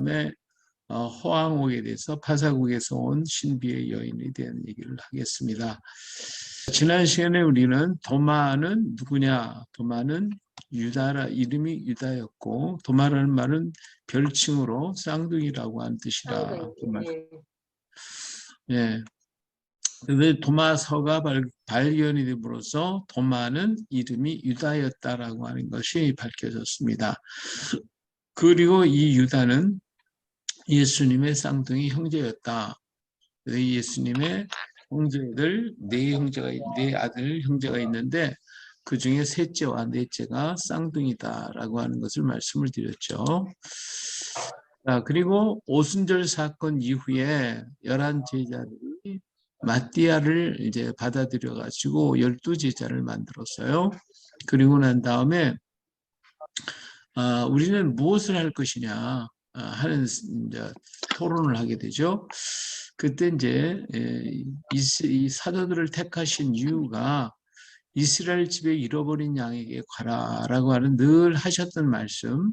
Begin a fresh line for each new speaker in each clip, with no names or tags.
다음에 허황옥에 대해서 파사국에서 온 신비의 여인에 대한 얘기를 하겠습니다. 지난 시간에 우리는 도마는 누구냐? 도마는 유다라, 이름이 유다였고, 도마라는 말은 별칭으로 쌍둥이라고 하는 뜻이라. 예. 그런데 도마서가 발견이 됨으로써 도마는 이름이 유다였다라고 하는 것이 밝혀졌습니다. 그리고 이 유다는 예수님의 쌍둥이 형제였다. 예수님의 형제들 네 아들 형제가 있는데 그 중에 셋째와 넷째가 쌍둥이다라고 하는 것을 말씀을 드렸죠. 그리고 오순절 사건 이후에 11 제자들이 마띠아를 이제 받아들여 가지고 12제자를 만들었어요. 그리고 난 다음에 우리는 무엇을 할 것이냐 하는 이제 토론을 하게 되죠. 그때 이제 이 사도들을 택하신 이유가 이스라엘 집에 잃어버린 양에게 가라라고 하는 늘 하셨던 말씀,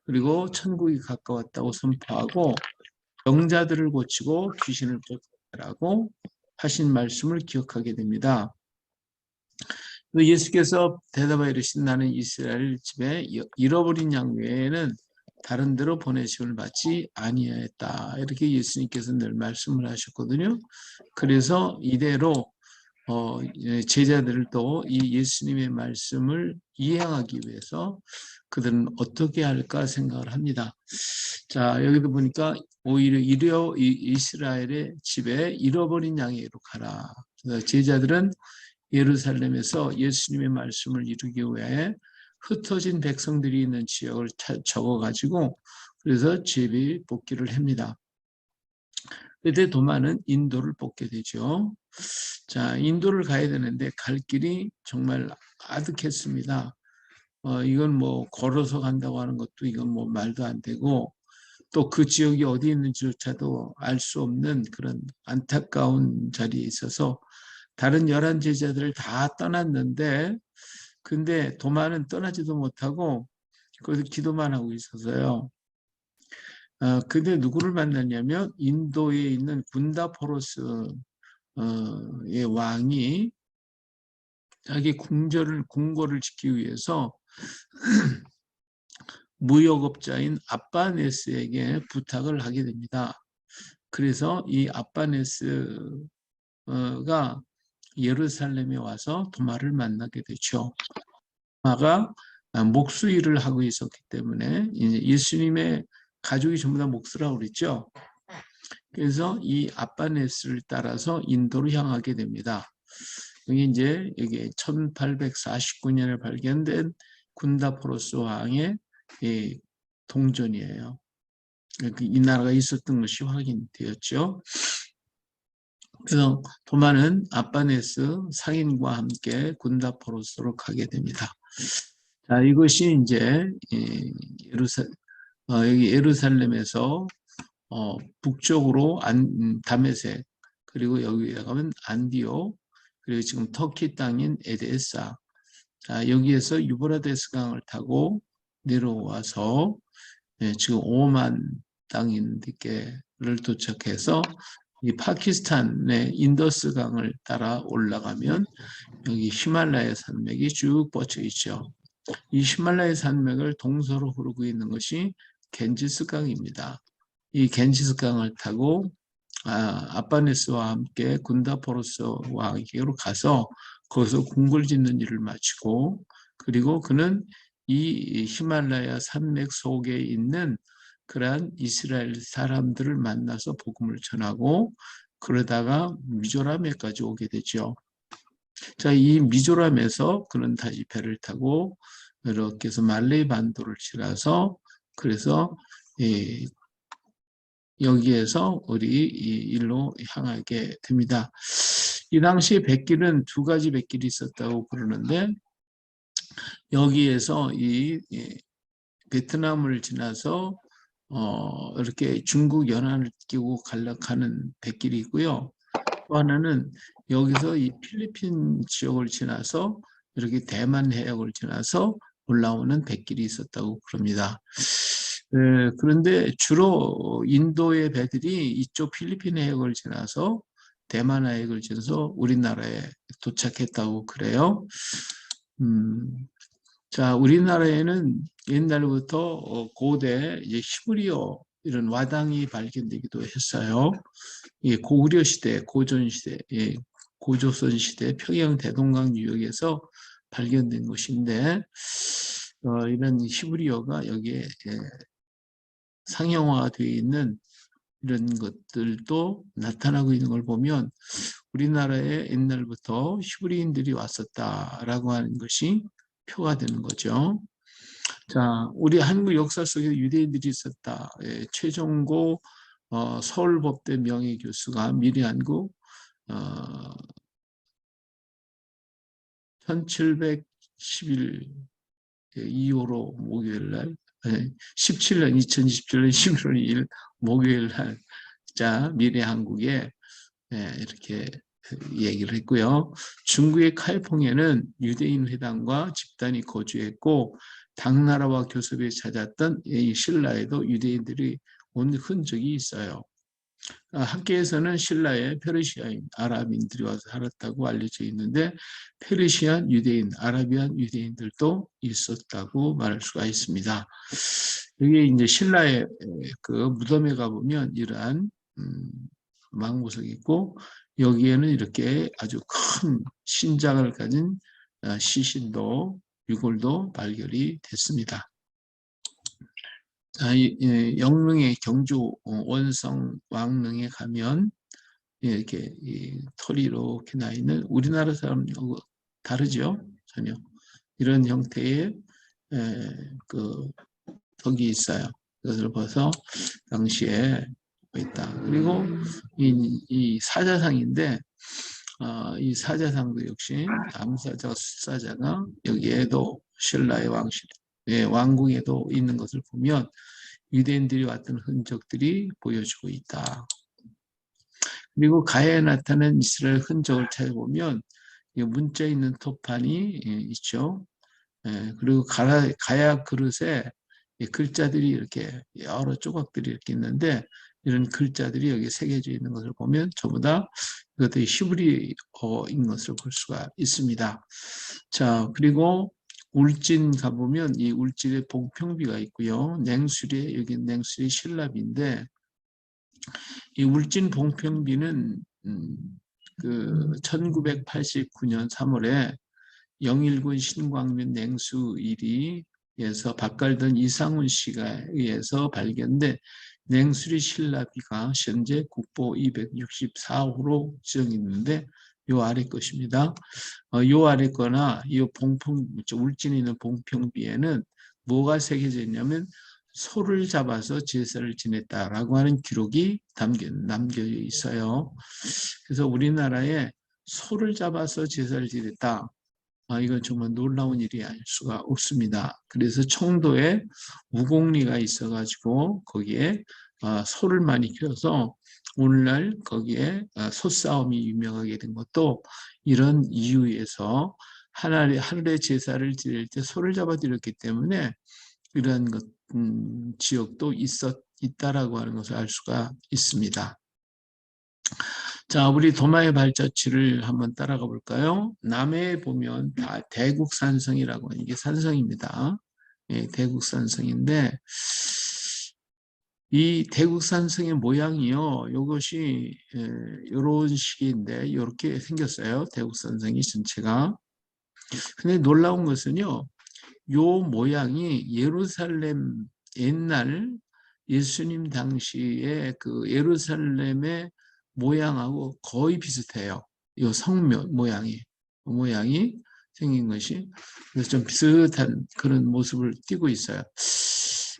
그리고 천국이 가까웠다고 선포하고 병자들을 고치고 귀신을 쫓아라고 하신 말씀을 기억하게 됩니다. 예수께서 대답하여 이르신 나는 이스라엘 집에 잃어버린 양 외에는 다른 데로 보내심을 받지 아니하였다. 이렇게 예수님께서 늘 말씀을 하셨거든요. 그래서 이대로 제자들을 또 이 예수님의 말씀을 이행하기 위해서 그들은 어떻게 할까 생각을 합니다. 자, 여기도 보니까 오히려 이스라엘의 집에 잃어버린 양에게로 가라. 제자들은 예루살렘에서 예수님의 말씀을 이루기 위해 흩어진 백성들이 있는 지역을 적어가지고 그래서 제비 뽑기를 합니다. 그때 도마는 인도를 뽑게 되죠. 자, 인도를 가야 되는데 갈 길이 정말 아득했습니다. 이건 뭐 걸어서 간다고 하는 것도 이건 뭐 말도 안 되고 또 그 지역이 어디 있는지조차도 알 수 없는 그런 안타까운 자리에 있어서 다른 11 제자들을 다 떠났는데 근데 도마는 떠나지도 못하고 거기서 기도만 하고 있어서요. 근데 누구를 만났냐면 인도에 있는 군다포로스의 왕이 자기 궁궐을 지키기 위해서 무역업자인 아빠네스에게 부탁을 하게 됩니다. 그래서 이 아빠네스가 예루살렘에 와서 도마를 만나게 되죠. 도마가 목수일을 하고 있었기 때문에 이제 예수님의 가족이 전부 다 목수라고 그랬죠. 그래서 이 아빠네스를 따라서 인도로 향하게 됩니다. 여기 이제 여기 1849년에 발견된 군다포로스 왕의 동전이에요. 이 나라가 있었던 것이 확인되었죠. 그래서 도마는 아빠네스 상인과 함께 군다포로스로 가게 됩니다. 자, 이것이 이제 여기 예루살렘에서 북쪽으로 다메섹, 그리고 여기에 가면 안디옥, 그리고 지금 터키 땅인 에데사. 자, 여기에서 유브라데스 강을 타고 내려와서 지금 오만 땅인데를 도착해서 이 파키스탄의 인더스 강을 따라 올라가면 여기 히말라야 산맥이 쭉 뻗쳐 있죠. 이 히말라야 산맥을 동서로 흐르고 있는 것이 겐지스 강입니다. 이 겐지스 강을 타고 아빠네스와 함께 군다포로스 왕에게로 가서 거기서 궁궐 짓는 일을 마치고 그리고 그는 이 히말라야 산맥 속에 있는 그러한 이스라엘 사람들을 만나서 복음을 전하고 그러다가 미조람에까지 오게 되죠. 자, 이 미조람에서 그는 다시 배를 타고 이렇게 해서 말레이 반도를 지나서 그래서 여기에서 우리 이 일로 향하게 됩니다. 이 당시에 백길은 2가지 백길이 있었다고 그러는데 여기에서 이 베트남을 지나서 이렇게 중국 연안을 끼고 갈락하는 백길이 있고요. 또 하나는 여기서 이 필리핀 지역을 지나서 이렇게 대만 해역을 지나서 올라오는 백길이 있었다고 그럽니다. 그런데 주로 인도의 배들이 이쪽 필리핀 해역을 지나서 대만 해역을 지나서 우리나라에 도착했다고 그래요. 자, 우리나라에는 옛날부터 고대 이제 히브리어 이런 와당이 발견되기도 했어요. 예, 고구려 시대, 고전 시대, 예, 고조선 시대 평양 대동강 유역에서 발견된 것인데 이런 히브리어가 여기에 상형화되어 있는 이런 것들도 나타나고 있는 걸 보면 우리나라에 옛날부터 히브리인들이 왔었다라고 하는 것이 표가 되는 거죠. 자, 우리 한국 역사 속에 유대인들이 있었다. 예, 최종고 서울법대 명예교수가 미리한국 1711 2호로 목요일 날 17년 2027년 11월 2일 목요일 날 자 미래한국에 이렇게 얘기를 했고요. 중국의 카이퐁에는 유대인 회당과 집단이 거주했고 당나라와 교섭에 찾았던 이 신라에도 유대인들이 온 흔적이 있어요. 학계에서는 신라에 페르시아인, 아랍인들이 와서 살았다고 알려져 있는데 페르시안 유대인, 아라비안 유대인들도 있었다고 말할 수가 있습니다. 여기 이제 신라의 그 무덤에 가보면 이러한 망고석이 있고 여기에는 이렇게 아주 큰 신장을 가진 시신도 유골도 발견이 됐습니다. 영릉의 경주 원성 왕릉에 가면 이렇게 털이 이렇게 나 있는 우리나라 사람하고 다르죠 전혀 이런 형태의 그 덕이 있어요. 그것을 봐서 당시에 있다. 그리고 이 사자상인데 이 사자상도 역시 암사자, 숫사자가 여기에도 신라의 왕궁에도 있는 것을 보면 유대인들이 왔던 흔적들이 보여주고 있다. 그리고 가야에 나타난 이스라엘 흔적을 찾아보면 문자 있는 토판이 있죠. 그리고 가야 그릇에 글자들이 이렇게 여러 조각들이 이렇게 있는데 이런 글자들이 여기 새겨져 있는 것을 보면 전부 다 이것들이 히브리어인 것을 볼 수가 있습니다. 자, 그리고 울진 가보면 이 울진에 봉평비가 있고요. 냉수리에 여기 냉수리 신랍인데 이 울진 봉평비는 그 1989년 3월에 영일군 신광면 냉수일이에서 박갈던 이상훈 씨가 의해서 발견돼 냉수리 신라비가 현재 국보 264호로 지정했는데 요 아래 것입니다. 요 아래 거나 이 울진에 있는 봉평비에는 뭐가 새겨져 있냐면 소를 잡아서 제사를 지냈다라고 하는 기록이 남겨 있어요. 그래서 우리나라에 소를 잡아서 제사를 지냈다. 이건 정말 놀라운 일이 아닐 수가 없습니다. 그래서 청도에 우곡리가 있어가지고 거기에 소를 많이 키워서 오늘날 거기에 소싸움이 유명하게 된 것도 이런 이유에서 하늘의 제사를 드릴 때 소를 잡아 드렸기 때문에 이러한 지역도 있다라고 하는 것을 알 수가 있습니다. 자, 우리 도마의 발자취를 한번 따라가 볼까요? 남해에 보면 대국산성이라고 하는 이게 산성입니다. 예, 대국산성인데 이 대국산성의 모양이요. 이것이 이런 식인데 이렇게 생겼어요. 대국산성이 전체가. 근데 놀라운 것은요. 요 모양이 예루살렘 옛날 예수님 당시에 그 예루살렘의 모양하고 거의 비슷해요. 이 성묘 모양이 생긴 것이 그래서 좀 비슷한 그런 모습을 띠고 있어요.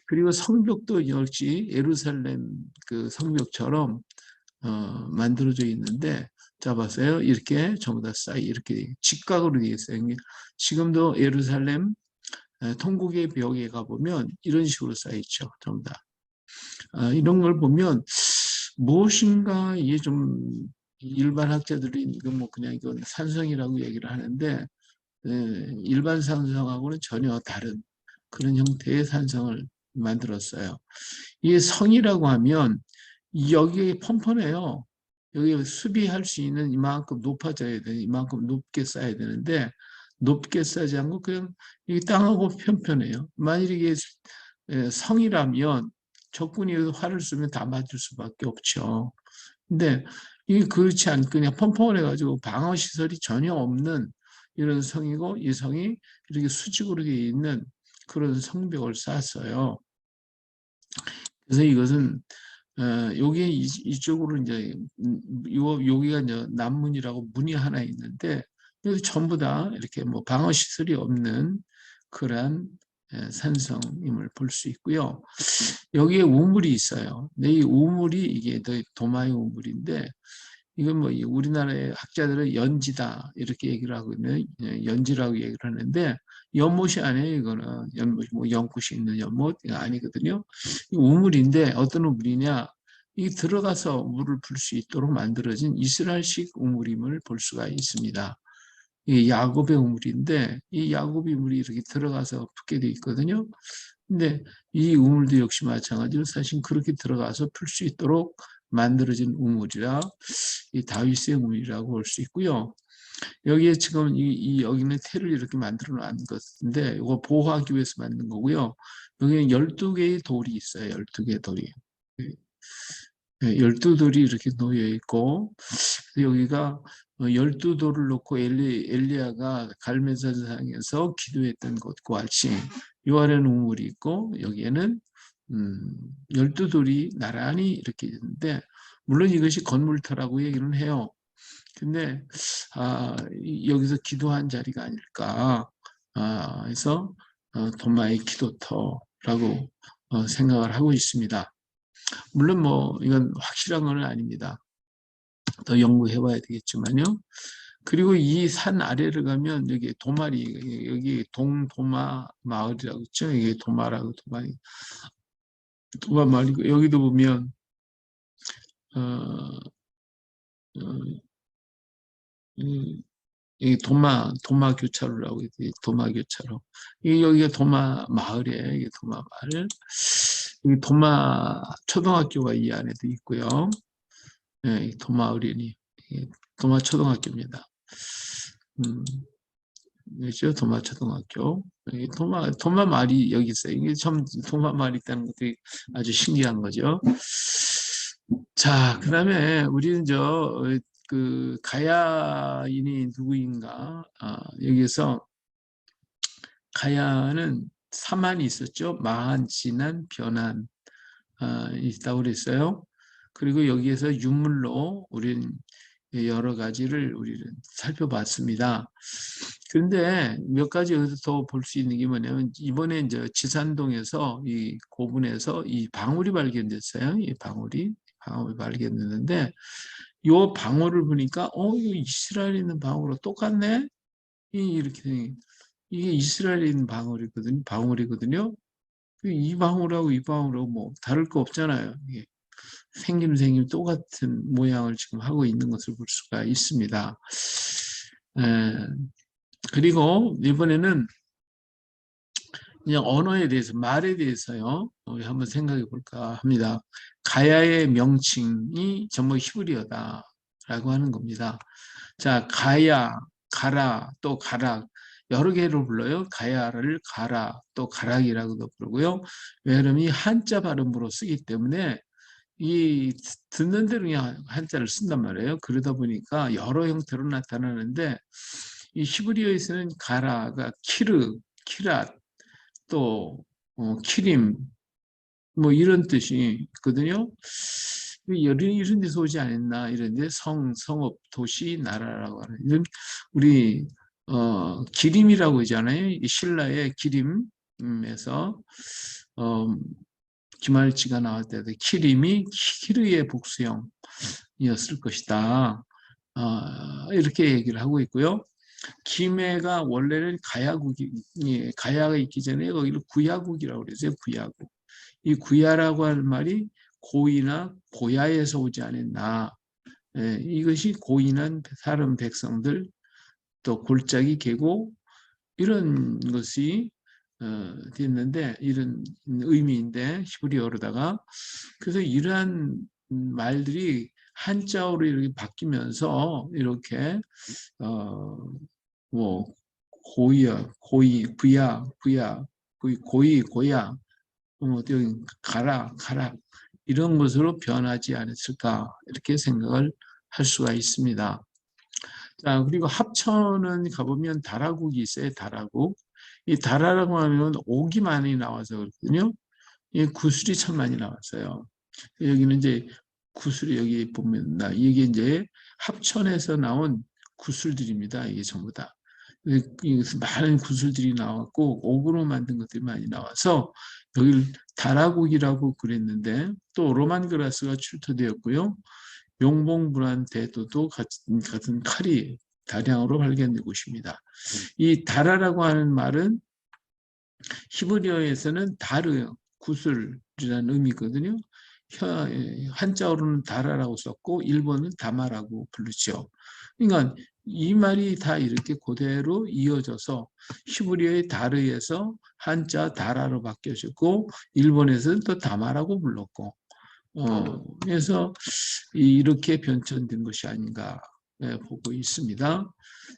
그리고 성벽도 역시 예루살렘 그 성벽처럼 만들어져 있는데 자 봤어요. 이렇게 전부 다 이렇게 직각으로 되어 있어요. 지금도 예루살렘 통곡의 벽에 가보면 이런 식으로 쌓여있죠. 전부 다. 이런 걸 보면 무엇인가 이게 좀 일반 학자들이 이건 뭐 그냥 이건 산성이라고 얘기를 하는데 일반 산성하고는 전혀 다른 그런 형태의 산성을 만들었어요. 이 성이라고 하면 여기에 펀펀해요. 여기 수비할 수 있는 이만큼 높아져야 돼. 이만큼 높게 쌓아야 되는데 높게 쌓지 않고 그냥 이 땅하고 편편해요. 만일 이게 성이라면 적군이 활을 쏘면 다 맞을 수밖에 없죠. 근데 이게 그렇지 않고 그냥 펑펑해가지고 방어 시설이 전혀 없는 이런 성이고 이 성이 이렇게 수직으로 되어 있는 그런 성벽을 쌓았어요. 그래서 이것은 여기 이쪽으로 이제 여기가 이제 남문이라고 문이 하나 있는데 여기 전부 다 이렇게 뭐 방어 시설이 없는 그러한 산성임을 볼 수 있고요. 여기에 우물이 있어요. 근데 이 우물이 이게 도마의 우물인데 이건 뭐 우리나라의 학자들은 연지다 이렇게 얘기를 하거든요. 연지라고 얘기를 하는데 연못이 아니에요. 이거는 연못, 뭐 연못이 있는 연못 아니거든요. 이 우물인데 어떤 우물이냐? 이 들어가서 물을 풀 수 있도록 만들어진 이스라엘식 우물임을 볼 수가 있습니다. 이 야곱의 우물인데 이 야곱의 물이 이렇게 들어가서 붙게 돼 있거든요. 근데 이 우물도 역시 마찬가지로 사실 그렇게 들어가서 풀 수 있도록 만들어진 우물이라 이 다윗의 우물이라고 볼 수 있고요. 여기에 지금 여기는 테를 이렇게 만들어 놓은 것인데 이거 보호하기 위해서 만든 거고요. 여기는 12개의 돌이 있어요. 12개의 돌이. 12돌이 이렇게 놓여 있고 여기가 12돌을 놓고 엘리야가 갈멜산상에서 기도했던 것과 같이 요 아래는 우물이 있고 여기에는 12돌이 나란히 이렇게 있는데 물론 이것이 건물터라고 얘기는 해요. 근데 여기서 기도한 자리가 아닐까 해서 도마의 기도터라고 생각을 하고 있습니다. 물론 뭐 이건 확실한 건 아닙니다. 더 연구해 봐야 되겠지만요. 그리고 이 산 아래를 가면 여기 도마리 여기 동도마 마을이라고 있죠. 이게 도마라고 도마 마을이고 여기도 보면 어, 어, 이 도마 교차로라고 있지. 도마 교차로. 여기가 도마 마을이에요. 이게 도마 마을. 여기 도마 초등학교가 이 안에도 있고요. 네, 도마 어린이, 도마 초등학교입니다. 그렇죠? 도마 초등학교. 도마 말이 여기 있어요. 이게 참 도마 말이 있다는 것도 아주 신기한 거죠. 자, 그 다음에 우리는 그 가야인이 누구인가? 여기서 가야는 사만이 있었죠. 마한, 진한, 변한 있다고 그랬어요. 그리고 여기에서 유물로 우리는 여러 가지를 우리는 살펴봤습니다. 그런데 몇 가지 여기서 더 볼 수 있는 게 뭐냐면 이번에 이제 지산동에서 이 고분에서 이 방울이 발견됐어요. 이 방울이 발견됐는데 이 방울을 보니까 이거 이스라엘에 있는 방울과 똑같네. 이렇게 이게 이스라엘에 있는 방울이거든요. 이 방울하고 이 방울하고 뭐 다를 거 없잖아요. 이게 생김 똑같은 모양을 지금 하고 있는 것을 볼 수가 있습니다. 그리고 이번에는 그냥 언어에 대해서 말에 대해서요. 우리 한번 생각해 볼까 합니다. 가야의 명칭이 전부 히브리어다라고 하는 겁니다. 자, 가야, 가라, 또 가락 여러 개로 불러요. 가야를 가라, 또 가락이라고도 부르고요. 왜냐하면 한자 발음으로 쓰기 때문에 이 듣는 대로 그냥 한자를 쓴단 말이에요. 그러다 보니까 여러 형태로 나타나는데 이 히브리어에서는 가라가 키르, 키랏, 또 키림 뭐 이런 뜻이 있거든요. 이런 데서 오지 않았나 이런데 성읍, 도시, 나라라고 하는 이런 우리 기림이라고 하잖아요. 이 신라의 기림에서 기말지가 나올 때도 키림이 키르의 복수형이었을 것이다. 이렇게 얘기를 하고 있고요. 김해가 원래는 가야가 있기 전에 거기를 구야국이라고 그랬어요. 구야국. 이 구야라고 하는 말이 고이나 고야에서 오지 않았나. 이것이 고인한 사람 백성들 또 골짜기 계곡 이런 것이 됐는데 이런 의미인데 히브리어로다가 그래서 이러한 말들이 한자어로 이렇게 바뀌면서 이렇게 뭐 고이야 고이 부야 고이 고야 가라 이런 것으로 변하지 않았을까 이렇게 생각을 할 수가 있습니다. 자, 그리고 합천은 가보면 다라국이 있어요. 다라국. 이 다라라고 하면 옥이 많이 나와서 그렇거든요. 이 구슬이 참 많이 나왔어요. 여기는 이제 구슬이 여기 보면 이게 이제 합천에서 나온 구슬들입니다. 이게 전부 다. 많은 구슬들이 나왔고 옥으로 만든 것들이 많이 나와서 여기를 다라국이라고 그랬는데 또 로만 그라스가 출토되었고요. 용봉불안 대도도 같은 칼이 다량으로 발견된 곳입니다. 이 다라라고 하는 말은 히브리어에서는 다르, 구슬이라는 의미거든요. 한자어로는 다라라고 썼고 일본은 다마라고 부르죠. 그러니까 이 말이 다 이렇게 그대로 이어져서 히브리어의 다르에서 한자 다라로 바뀌어졌고 일본에서는 또 다마라고 불렀고 그래서 이렇게 변천된 것이 아닌가 보고 있습니다.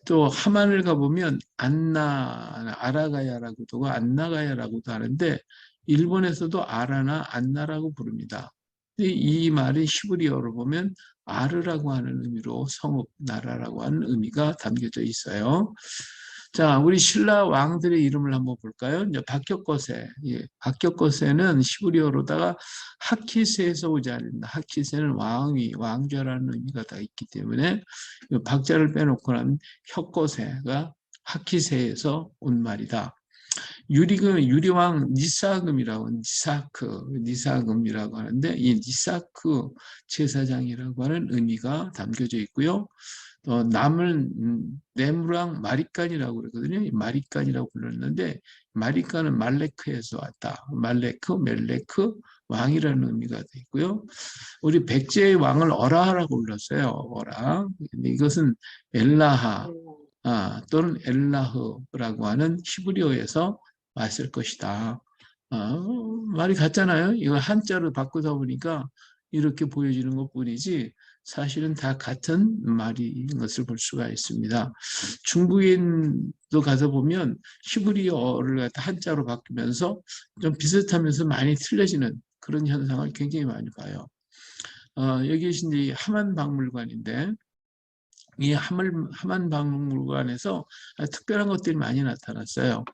또 하만을 가보면 아라가야라고도 안나가야라고도 하는데 일본에서도 아라나 안나라고 부릅니다. 이 말은 히브리어로 보면 아르라고 하는 의미로 성읍, 나라라고 하는 의미가 담겨져 있어요. 자, 우리 신라 왕들의 이름을 한번 볼까요? 이제 박격거세. 예, 박격거세는 히브리어로다가 하키세에서 오지 않는다. 하키세는 왕위, 왕좌라는 의미가 다 있기 때문에 박자를 빼놓고 나면 혁거세가 하키세에서 온 말이다. 유리왕 니사금이라고 하는데 이 니사크 제사장이라고 하는 의미가 담겨져 있고요. 남은 네무랑 마리칸이라고 그러거든요. 마리칸이라고 불렀는데 마리칸은 말레크에서 왔다. 멜레크 왕이라는 의미가 되어 있고요. 우리 백제의 왕을 어라하라고 불렀어요. 어라. 이것은 엘라하 또는 엘라흐라고 하는 히브리어에서 왔을 것이다. 말이 같잖아요. 이걸 한자로 바꾸다 보니까 이렇게 보여지는 것뿐이지 사실은 다 같은 말인 것을 볼 수가 있습니다. 중국인도 가서 보면 히브리어를 갖다 한자로 바뀌면서 좀 비슷하면서 많이 틀려지는 그런 현상을 굉장히 많이 봐요. 여기 계신 하만 박물관인데 이 하만 박물관에서 특별한 것들이 많이 나타났어요.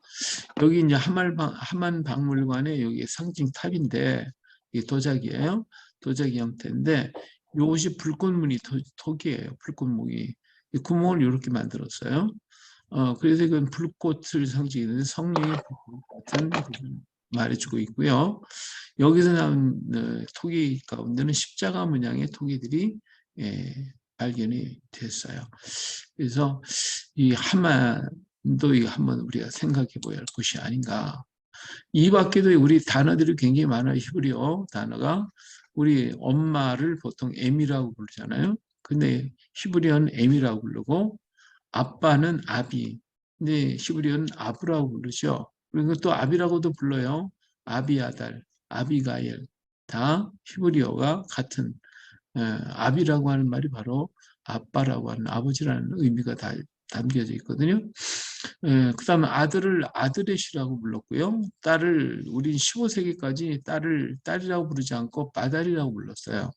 여기 이제 하만 박물관의 여기 상징 탑인데 이 도자기예요. 도자기 형태인데 이것이 불꽃무늬 톡이에요. 불꽃무늬. 이 구멍을 이렇게 만들었어요. 그래서 이건 불꽃을 상징하는 성령의 불꽃 같은 말해주고 있고요. 여기서 나온 토기 가운데는 십자가 문양의 토기들이 발견이 됐어요. 그래서 이 하만도 이거 한번 우리가 생각해 보아야 할 것이 아닌가. 이 밖에도 우리 단어들이 굉장히 많아요. 히브리어 단어가. 우리 엄마를 보통 에미라고 부르잖아요. 근데 히브리어는 에미라고 부르고 아빠는 아비. 근데 히브리어는 아브라고 부르죠. 그리고 또 아비라고도 불러요. 아비아달, 아비가엘. 다 히브리어가 같은 아비라고 하는 말이 바로 아빠라고 하는 아버지라는 의미가 다 담겨져 있거든요. 그 다음에 아들을 아드렛이라고 불렀고요. 딸을 우린 15세기까지 딸이라고 부르지 않고 바달이라고 불렀어요.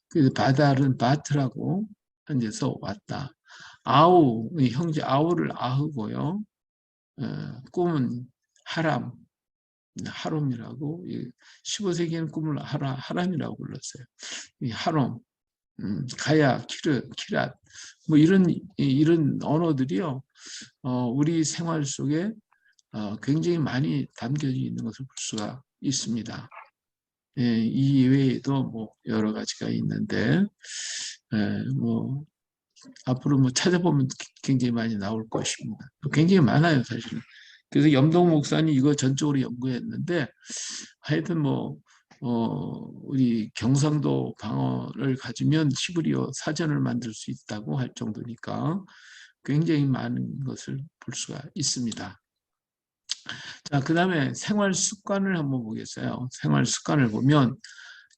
그래서 바달은 바트라고 현재서 왔다. 아우, 형제 아우를 아흐고요. 꿈은 하롬이라고 15세기에는 꿈을 하람이라고 불렀어요. 이 하롬, 가야, 키랏 뭐 이런 언어들이요. 우리 생활 속에 굉장히 많이 담겨져 있는 것을 볼 수가 있습니다. 이 외에도 뭐 여러 가지가 있는데 뭐 앞으로 뭐 찾아보면 굉장히 많이 나올 것입니다. 굉장히 많아요, 사실은. 그래서 염동 목사님 이거 전적으로 연구했는데 하여튼 뭐 우리 경상도 방언을 가지면 히브리어 사전을 만들 수 있다고 할 정도니까 굉장히 많은 것을 볼 수가 있습니다. 자, 그 다음에 생활 습관을 한번 보겠어요. 생활 습관을 보면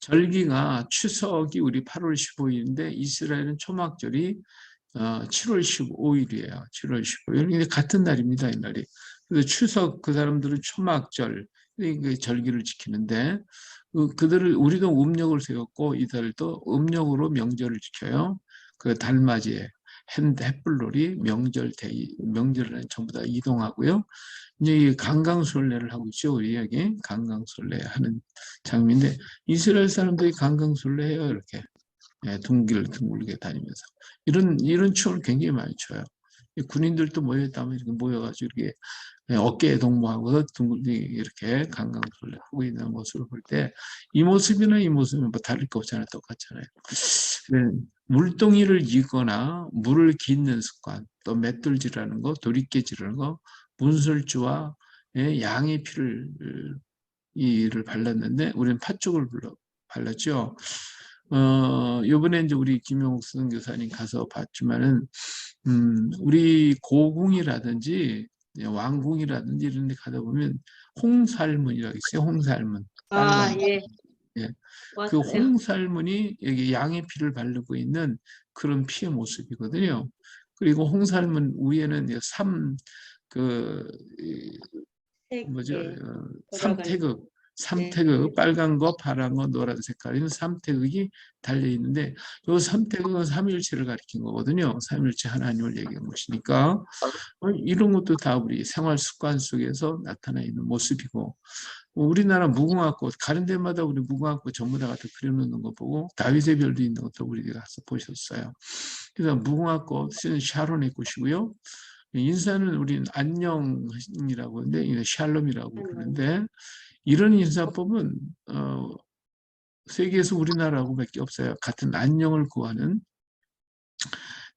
절기가 추석이 우리 8월 15일인데 이스라엘은 초막절이 7월 15일이에요. 7월 15일. 근데 같은 날입니다, 이 날이. 그래서 추석 그 사람들은 초막절 그 절기를 지키는데 그들을 우리도 음력을 세웠고 이들도 음력으로 명절을 지켜요. 그 달맞이에 햇불놀이 명절 대이 명절은 전부 다 이동하고요. 이제 이 강강술래를 하고 있죠. 우리 여기 강강술래 하는 장면인데 이스라엘 사람들이 강강술래 해요. 이렇게 둥글게 다니면서 이런 춤을 굉장히 많이 춰요. 군인들도 모였다면 이렇게 모여가지고 이렇게 어깨에 동무하고 둥글게 이렇게 강강술래 하고 있는 모습을 볼 때 이 모습이나 이 모습은 뭐 다를 게 없잖아요. 똑같잖아요. 물동이를 이거나 물을 깃는 습관, 또 맷돌질하는 거, 도리깨질하는 거, 문설주와 양의 피를 이를 발랐는데 우리는 팥죽을 발랐죠. 요번에 이제 우리 김용욱 선교사님 가서 봤지만은 우리 고궁이라든지 왕궁이라든지 이런 데 가다 보면 홍살문이라고 있어요. 홍살문.
아,
빨간
예,
예. 그
맞아요.
홍살문이 여기 양의 피를 바르고 있는 그런 피의 모습이거든요. 그리고 홍살문 위에는 그 뭐죠?
예, 돌아가는.
삼태극,
네.
삼태극, 빨간 거, 파란 거, 노란 색깔인 삼태극이 달려 있는데, 요 삼태극은 삼일체를 가리킨 거거든요. 삼일체 하나님을 얘기한 것이니까 이런 것도 다 우리 생활 습관 속에서 나타나 있는 모습이고, 우리나라 무궁화꽃 가는 데마다 우리 무궁화꽃 전부 다 갖다 그려놓는 거 보고 다윗의 별도 있는 것도 우리가 가서 보셨어요. 그래서 무궁화꽃은 샤론의 꽃이고요. 인사는 우리는 안녕이라고 하는데 이거 샬롬이라고 그러는데 이런 인사법은 세계에서 우리나라하고 밖에 없어요. 같은 안녕을 구하는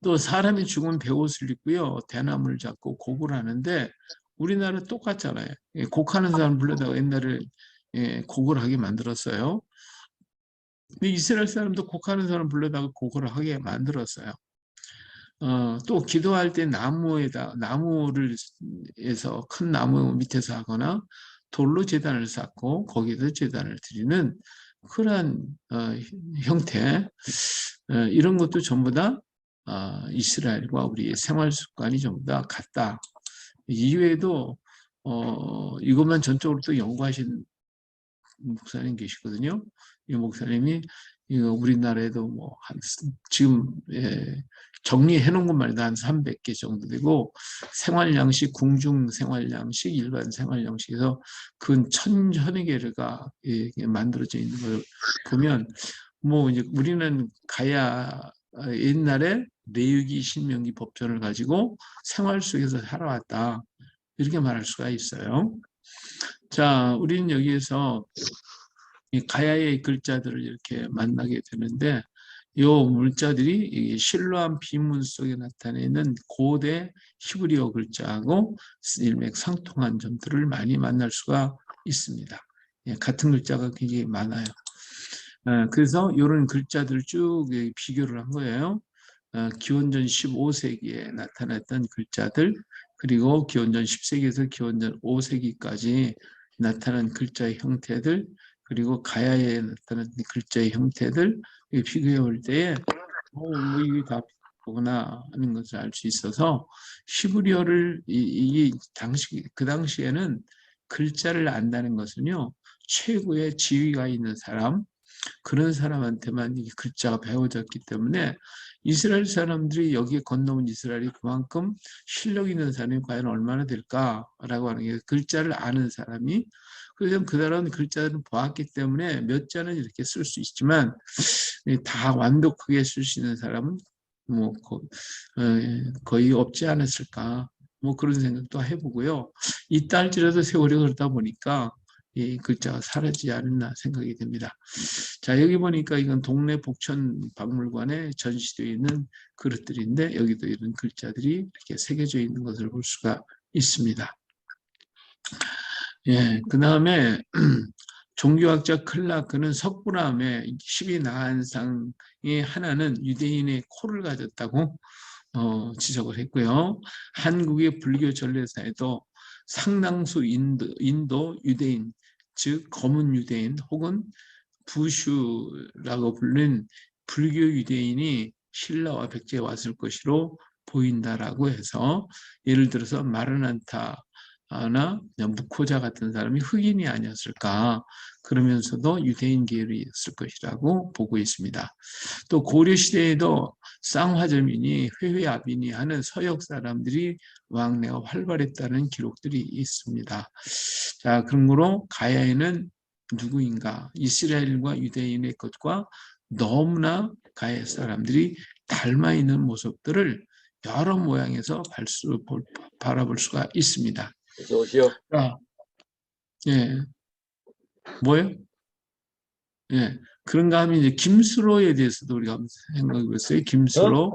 또 사람이 죽으면 베옷을 입고요. 대나무를 잡고 곡을 하는데 우리나라 똑같잖아요. 곡하는 사람 불러다가 옛날에 곡을 하게 만들었어요. 근데 이스라엘 사람도 곡하는 사람 불러다가 곡을 하게 만들었어요. 또 기도할 때 나무를 해서 큰 나무 밑에서 하거나 돌로 제단을 쌓고 거기에서 제단을 드리는 그러한 형태 이런 것도 전부 다 이스라엘과 우리의 생활 습관이 전부 다 같다. 이외에도 이것만 전적으로 또 연구하신 목사님 계시거든요. 이 목사님이 이거 우리나라에도 뭐 한 지금 정리해 놓은 것만 해도 한 300개 정도 되고 생활 양식, 궁중 생활 양식, 일반 생활 양식에서 근 천여 개가 만들어져 있는 걸 보면 뭐 이제 우리는 가야 옛날에 레위기, 신명기 법전을 가지고 생활 속에서 살아왔다 이렇게 말할 수가 있어요. 자, 우리는 여기에서 이 가야의 글자들을 이렇게 만나게 되는데 이 물자들이 실로암 비문 속에 나타내는 고대 히브리어 글자하고 일맥상통한 점들을 많이 만날 수가 있습니다. 같은 글자가 굉장히 많아요. 그래서 이런 글자들을 쭉 비교를 한 거예요. 기원전 15세기에 나타났던 글자들 그리고 기원전 10세기에서 기원전 5세기까지 나타난 글자의 형태들 그리고 가야에 나타난 글자의 형태들 비교해 볼 때에 뭐 이게 다 비슷하구나 하는 것을 알 수 있어서 히브리어를 그 당시에는 글자를 안다는 것은요 최고의 지위가 있는 사람 그런 사람한테만 이 글자가 배워졌기 때문에 이스라엘 사람들이 여기에 건너온 이스라엘이 그만큼 실력 있는 사람이 과연 얼마나 될까라고 하는 게 글자를 아는 사람이 그래서 그다른 글자를 보았기 때문에 몇 자는 이렇게 쓸 수 있지만 다 완벽하게 쓸 수 있는 사람은 뭐 거의 없지 않았을까 뭐 그런 생각도 해보고요. 있다 할지라도 세월이 흐르다 보니까 이 글자가 사라지지 않았나 생각이 됩니다. 자, 여기 보니까 이건 동네 복천 박물관에 전시되어 있는 그릇들인데 여기도 이런 글자들이 이렇게 새겨져 있는 것을 볼 수가 있습니다. 예, 그 다음에 종교학자 클라크는 석굴암의 12나한상의 하나는 유대인의 코를 가졌다고 지적을 했고요. 한국의 불교 전례사에도 상당수 인도 유대인, 즉 검은 유대인 혹은 부슈라고 불리는 불교 유대인이 신라와 백제에 왔을 것으로 보인다라고 해서, 예를 들어서 마르난타나 무코자 같은 사람이 흑인이 아니었을까, 그러면서도 유대인 계열이었을 것이라고 보고 있습니다. 또 고려시대에도 쌍화점이니 회회아비니 하는 서역 사람들이 왕래가 활발했다는 기록들이 있습니다. 자, 그러므로 가야에는 누구인가? 이스라엘과 유대인의 것과 너무나 가야 사람들이 닮아 있는 모습들을 여러 모양에서 바라볼 수가 있습니다. 자, 예, 뭐요? 예, 그런가 하면 이제 김수로에 대해서도 우리가 한번 생각해 보겠어요. 김수로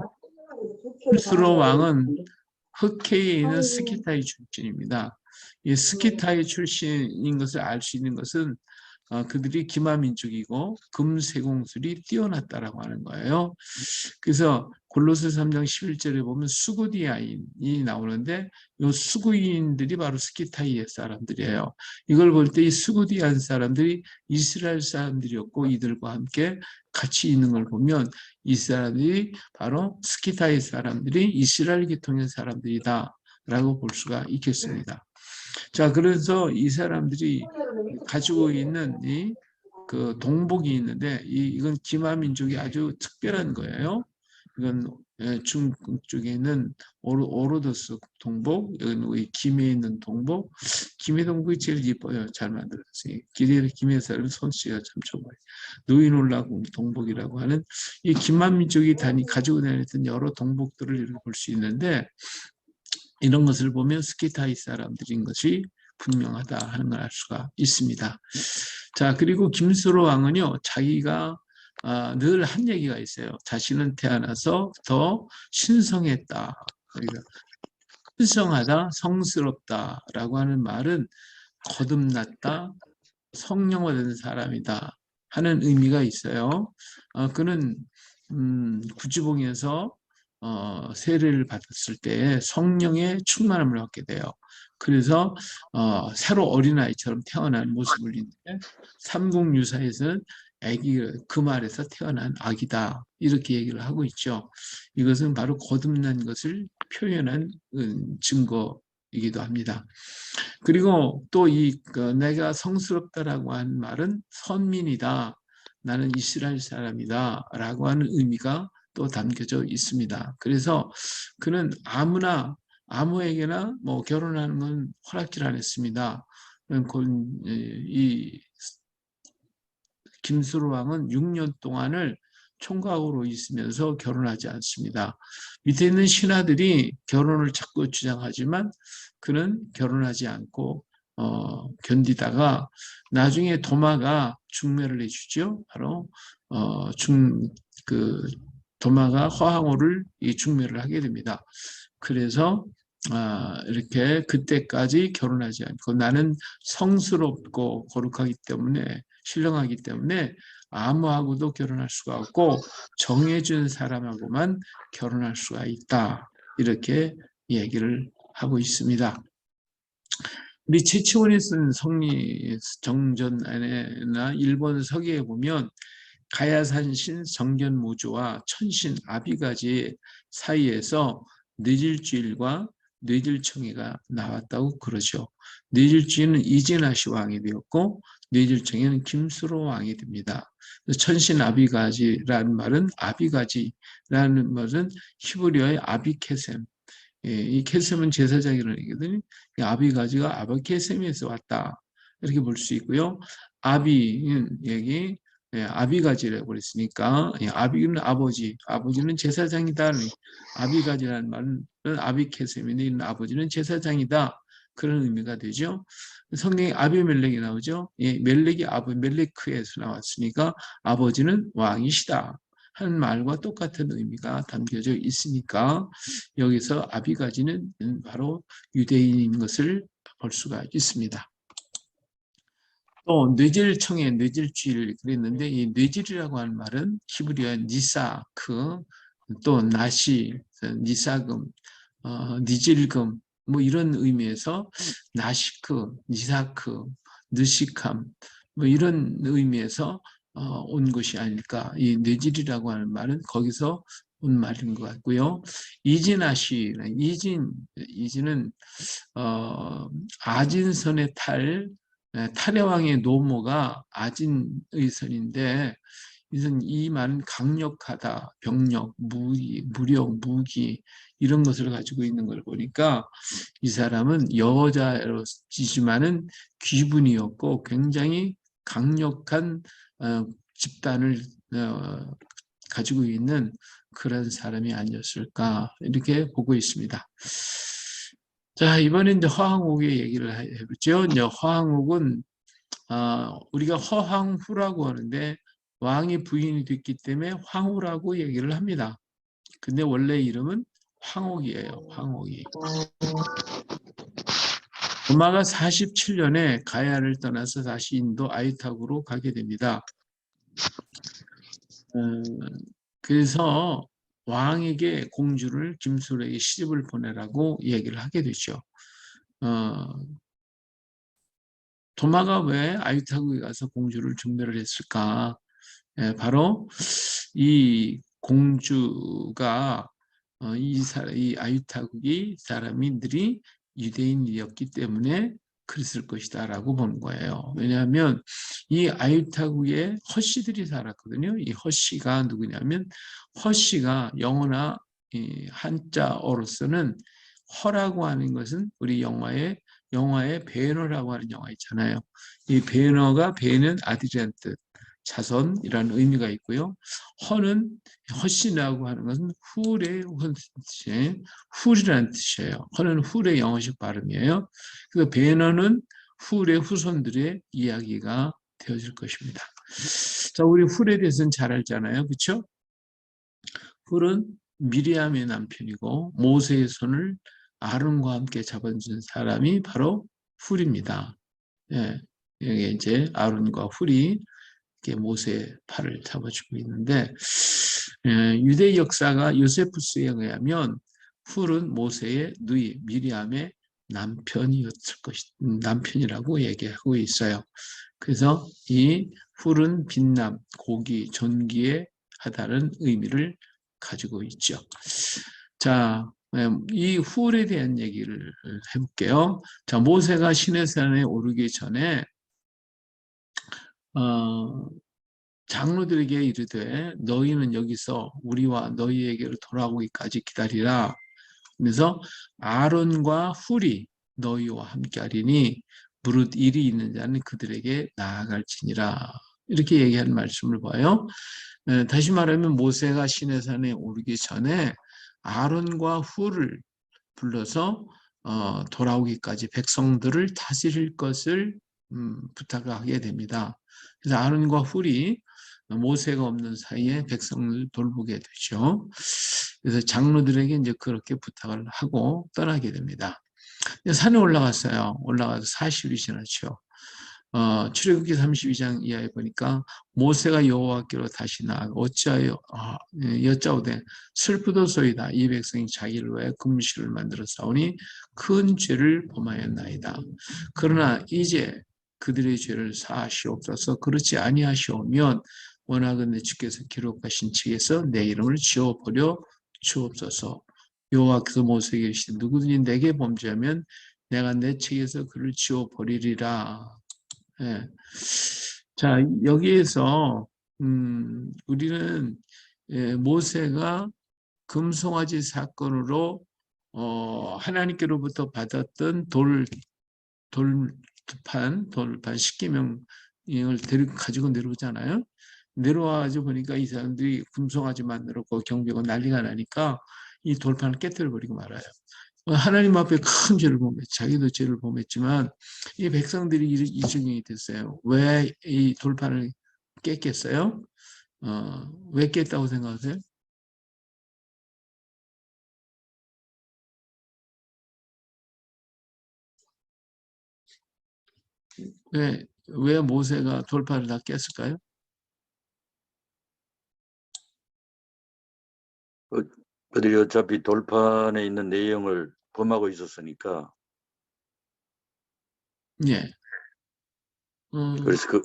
왕은 흑해에 있는 스키타이 출신입니다. 이 스키타이 출신인 것을 알 수 있는 것은 그들이 기마민족이고 금세공술이 뛰어났다라고 하는 거예요. 그래서 골로새 3장 11절에 보면 수구디아인이 나오는데 이 수구인들이 바로 스키타이의 사람들이에요. 이걸 볼 때 이 수구디안 사람들이 이스라엘 사람들이었고 이들과 함께 같이 있는 걸 보면 이 사람들이 바로 스키타이 사람들이 이스라엘 계통의 사람들이다라고 볼 수가 있겠습니다. 자, 그래서 이 사람들이 가지고 있는 그 동복이 있는데 이건 기마민족이 아주 특별한 거예요. 이건 중국 쪽에 있는 오로도스 동복, 이건 우리 김해에 있는 동복. 김해 동복이 제일 예뻐요. 잘 만들었어요. 김해 사람 손씨가 참 좋아요. 노인올라궁 동복이라고 하는 이 기마민족이 가지고 다녔던 여러 동복들을 이렇게 볼 수 있는데, 이런 것을 보면 스키타이 사람들인 것이 분명하다 하는 걸 알 수가 있습니다. 자, 그리고 김수로 왕은요, 자기가 늘 한 얘기가 있어요. 자신은 태어나서 더 신성했다. 그러니까 신성하다, 성스럽다라고 하는 말은 거듭났다, 성령화된 사람이다 하는 의미가 있어요. 그는 구주봉에서 세례를 받았을 때 성령의 충만함을 받게 돼요. 그래서 새로 어린아이처럼 태어난 모습을 있는데 삼국유사에서는 아기, 그 말에서 태어난 아기다 이렇게 얘기를 하고 있죠. 이것은 바로 거듭난 것을 표현한 증거이기도 합니다. 그리고 또 내가 성스럽다라고 한 말은 선민이다, 나는 이스라엘 사람이다 라고 하는 의미가 또 담겨져 있습니다. 그래서 그는 아무에게나 뭐 결혼하는 건 허락질 안 했습니다. 이 김수로 왕은 6년 동안을 총각으로 있으면서 결혼하지 않습니다. 밑에 있는 신하들이 결혼을 자꾸 주장하지만 그는 결혼하지 않고 견디다가 나중에 도마가 중매를 해주죠. 바로 도마가 허황호를 중매를 하게 됩니다. 그래서 이렇게 그때까지 결혼하지 않고 나는 성스럽고 거룩하기 때문에, 신령하기 때문에 아무하고도 결혼할 수가 없고 정해준 사람하고만 결혼할 수가 있다, 이렇게 얘기를 하고 있습니다. 우리 최치원이 쓴 성리 정전안에나 일본 서기에 보면 가야산신 정견모주와 천신 아비가지 사이에서 뇌질주일과 뇌질청이가 나왔다고 그러죠. 뇌질주일은 이진아시 왕이 되었고 뇌질청이는 김수로 왕이 됩니다. 천신 아비가지라는 말은 아비가지라는 말은 히브리어의 아비케셈. 이 케셈은 제사장이라는 얘기거든요. 아비가지가 아바케셈에서 왔다, 이렇게 볼 수 있고요. 아비는 여기 아비가지라고 그랬으니까 아비는 아버지는 제사장이다. 아비가지라는 말은 아비케셈인데 아버지는 제사장이다, 그런 의미가 되죠. 성경에 아비멜렉이 나오죠. 멜렉이 멜레크에서 나왔으니까 아버지는 왕이시다 하는 말과 똑같은 의미가 담겨져 있으니까 여기서 아비가지는 바로 유대인인 것을 볼 수가 있습니다. 또 뇌질청의 뇌질주일 그랬는데, 이 뇌질이라고 하는 말은 히브리어 니사크, 또 나시, 니사금, 니질금, 뭐 이런 의미에서 나시크, 이사크, 느시캄 뭐 이런 의미에서 온 것이 아닐까. 이 뇌질이라고 하는 말은 거기서 온 말인 것 같고요. 이진아시, 이진은 아진선의 탈의 왕의 노모가 아진의 선인데 이것은 이 말은 강력하다, 병력, 무력, 무기 이런 것을 가지고 있는 걸 보니까 이 사람은 여자이지만은 귀분이었고 굉장히 강력한 집단을 가지고 있는 그런 사람이 아니었을까 이렇게 보고 있습니다. 자, 이번엔 이제 허황옥의 얘기를 해보죠. 이제 허황옥은 우리가 허황후라고 하는데 왕이 부인이 됐기 때문에 황후라고 얘기를 합니다. 근데 원래 이름은 황옥이에요. 황옥이. 도마가 47년에 가야를 떠나서 다시 인도 아이탁으로 가게 됩니다. 그래서 왕에게 공주를 김술에게 시집을 보내라고 얘기를 하게 되죠. 도마가 왜 아이탁에 가서 공주를 중매를 했을까? 바로 이 공주가 이 아유타국이 사람들이 유대인이었기 때문에 그랬을 것이다 라고 보는 거예요. 왜냐하면 이 아유타국에 허씨들이 살았거든요. 이 허씨가 누구냐면 허씨가 영어나 한자어로서는 허라고 하는 것은 우리 영화에 베너라고 하는 영화 있잖아요. 이 베너가 베는 아들이란 뜻, 자손이라는 의미가 있고요. 허씨라고 하는 것은 훌의 뜻이에요. 훌이라는 뜻이에요. 허는 훌의 영어식 발음이에요. 그래서 베너는 훌의 후손들의 이야기가 되어질 것입니다. 자, 우리 훌에 대해서는 잘 알잖아요. 그렇죠? 훌은 미리암의 남편이고 모세의 손을 아론과 함께 잡아준 사람이 바로 훌입니다. 예, 여기 이제 아론과 훌이 모세의 팔을 잡아주고 있는데 유대 역사가 요세푸스에 의하면 훌은 모세의 누이 미리암의 남편이라고 얘기하고 있어요. 그래서 이 훌은 빛남, 고기, 존귀에 하다는 의미를 가지고 있죠. 자, 이 훌에 대한 얘기를 해볼게요. 자, 모세가 시내산에 오르기 전에 장로들에게 이르되 너희는 여기서 우리와 너희에게로 돌아오기까지 기다리라. 그래서 아론과 훌이 너희와 함께하리니 무릇 일이 있는 자는 그들에게 나아갈지니라. 이렇게 얘기하는 말씀을 봐요. 다시 말하면 모세가 시내산에 오르기 전에 아론과 훌을 불러서 돌아오기까지 백성들을 다스릴 것을 부탁하게 됩니다. 그래서 아론과 훌이 모세가 없는 사이에 백성을 돌보게 되죠. 그래서 장로들에게 이제 그렇게 부탁을 하고 떠나게 됩니다. 산에 올라갔어요. 올라가서 40일이 지났죠. 출애굽기 32장 이하에 보니까 모세가 여호와께로 다시 나아가 어찌하여 여짜오되 슬프도소이다. 이 백성이 자기를 위하여 금실을 만들어 싸우니 큰 죄를 범하였나이다. 그러나 이제 그들의 죄를 사하시옵소서. 그렇지 아니하시오면 원하건대 주께서 기록하신 책에서 내 이름을 지워버려 주옵소서. 여호와께서 모세에게 이르시되 누구든지 내게 범죄하면 내가 내 책에서 그를 지워버리리라. 예. 자, 여기에서 우리는 모세가 금송아지 사건으로 하나님께로부터 받았던 돌판 10계명을 가지고 내려오잖아요. 내려와가지고 보니까 이 사람들이 금송아지 만들었고 경비고 난리가 나니까 이 돌판을 깨뜨려 버리고 말아요. 하나님 앞에 큰 죄를 범했죠. 자기도 죄를 범했지만 이 백성들이 이 증인이 됐어요. 왜 이 돌판을 깼겠어요? 왜 깼다고 생각하세요? 왜 모세가 돌판을 다 깼을까요?
그들이 어차피 돌판에 있는 내용을 범하고 있었으니까.
예.
그래서 그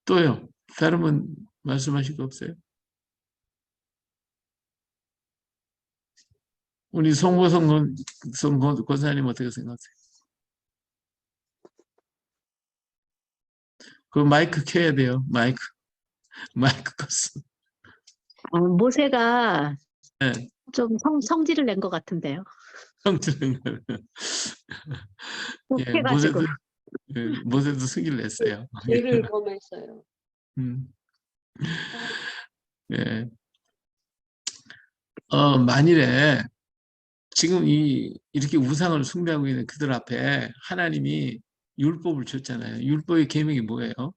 또요. 다른 분 말씀하실 거 없어요? 우리 송보성 권사님 어떻게 생각하세요? 그 마이크 켜야 돼요. 마이크 껐어.
모세가
네.
좀 성질을 낸 것 같은데요.
성질은 예,
해가지고.
모세도 승리를 냈어요.
죄를 범했어요.
예. 만일에 지금 이렇게 우상을 숭배하고 있는 그들 앞에 하나님이 율법을 줬잖아요. 율법의 계명이 뭐예요?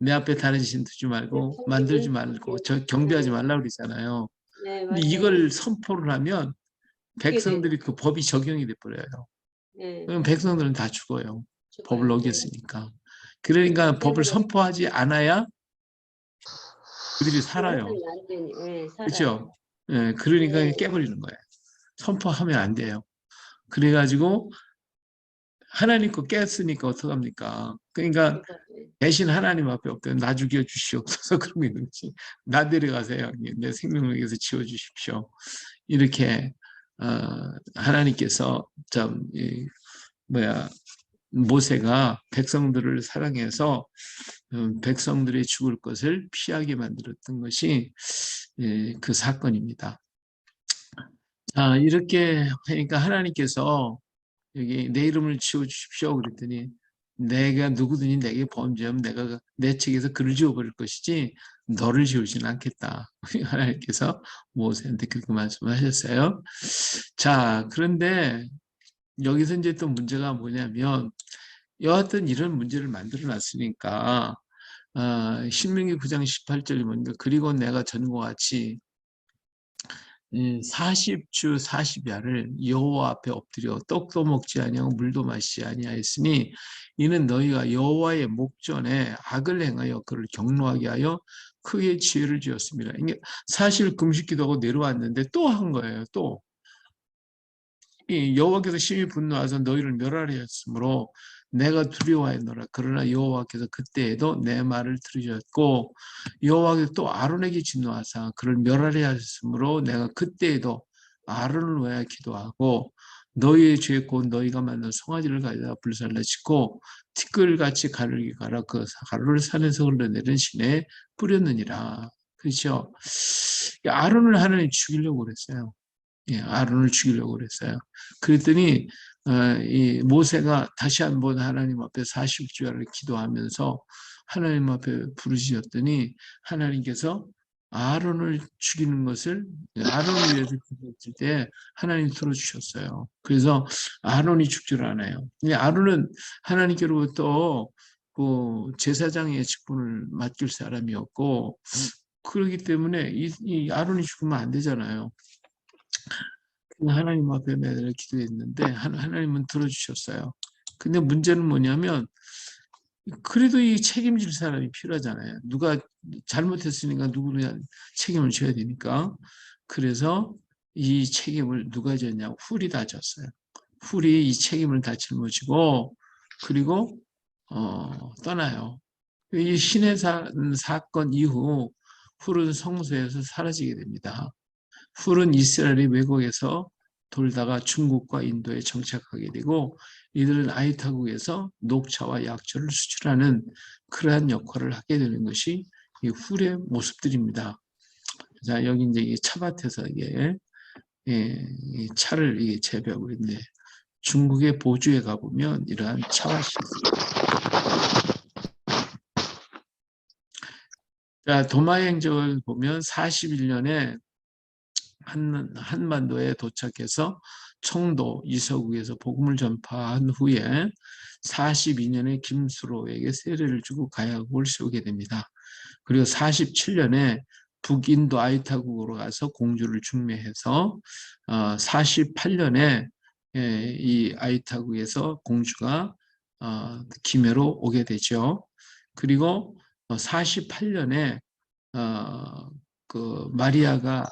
내 앞에 다른 신 두지 말고 만들지 말고 경배하지 말라고 그러잖아요.
네,
근데
맞아요.
이걸 선포를 하면 백성들이 그 법이 적용이 돼 버려요.
네,
그럼 백성들은 다 죽어요. 법을
죽어요.
어겼으니까. 그러니까 법을 선포하지 않아야 그들이 살아요.
안 되니, 네, 살아요.
그렇죠? 예, 그러니까
네.
깨버리는 거예요. 선포하면 안 돼요. 그래가지고 하나님 거 깼으니까 어떡합니까? 그러니까 대신 하나님 앞에 없대요. 나 죽여 주시옵소서. 그러고 있는 거지. 나 데려가세요. 내 생명을 위해서 지워 주십시오. 이렇게 하나님께서 모세가 백성들을 사랑해서 백성들이 죽을 것을 피하게 만들었던 것이 그 사건입니다. 자, 이렇게 하니까 하나님께서 여기 내 이름을 지워주십시오 그랬더니 내가 누구든지 내게 범죄하면 내가 내 책에서 그를 지워버릴 것이지 너를 지우지는 않겠다. 하나님께서 모세한테 그렇게 말씀하셨어요. 자, 그런데 여기서 이제 또 문제가 뭐냐면 여하튼 이런 문제를 만들어 놨으니까 신명기 9장 18절이 뭔가 그리고 내가 전과 같이 40주 40야를 여호와 앞에 엎드려 떡도 먹지 아니하고 물도 마시지 아니하였으니 이는 너희가 여호와의 목전에 악을 행하여 그를 경노하게 하여 크게 지혜를 지었습니다. 이게 사실 금식기도 하고 내려왔는데 또 한 거예요. 또 여호와께서 심히 분노하셔서 너희를 멸하려 했으므로 내가 두려워하였노라. 그러나 여호와께서 그때에도 내 말을 들으셨고 여호와께서 또 아론에게 진노하사 그를 멸하려 하셨으므로 내가 그때에도 아론을 위하여 기도하고 너희의 죄 곧 너희가 만든 송아지를 가져다 불살라 짓고 티끌같이 가르게 갈아 그 가루를 산에서 흘러내린 시내에 뿌렸느니라. 그렇죠? 아론을 하나님 죽이려고 그랬어요. 예, 아론을 죽이려고 그랬어요. 그랬더니 이 모세가 다시 한번 하나님 앞에 40주야를 기도하면서 하나님 앞에 부르짖었더니 하나님께서 아론을 죽이는 것을 아론을 위해서 기도했을 때 하나님 들어주셨어요. 그래서 아론이 죽지를 않아요. 아론은 하나님께로부터 그 제사장의 직분을 맡길 사람이었고 그렇기 때문에 이 아론이 죽으면 안 되잖아요. 하나님 앞에 매달 기도했는데 하나님은 들어주셨어요. 근데 문제는 뭐냐면 그래도 이 책임질 사람이 필요하잖아요. 누가 잘못했으니까 누구는 책임을 져야 되니까. 그래서 이 책임을 누가 졌냐고 훌이 다 졌어요. 훌이 이 책임을 다 짊어지고 그리고 떠나요. 이 신의 사건 이후 훌은 성소에서 사라지게 됩니다. 훌은 이스라엘이 외국에서 돌다가 중국과 인도에 정착하게 되고 이들은 아이타국에서 녹차와 약초를 수출하는 그러한 역할을 하게 되는 것이 이 훌의 모습들입니다. 자, 여기 이제 차밭에서 이게 이 차를 이게 재배하고 있는데 중국의 보주에 가보면 이러한 차밭이 있습니다. 자, 도마의 행적을 보면 41년에 한반도에 도착해서 청도 이서국에서 복음을 전파한 후에 42년에 김수로에게 세례를 주고 가야국을 세우게 됩니다. 그리고 47년에 북인도 아이타국으로 가서 공주를 중매해서 48년에 이 아이타국에서 공주가 김해로 오게 되죠. 그리고 48년에 그 마리아가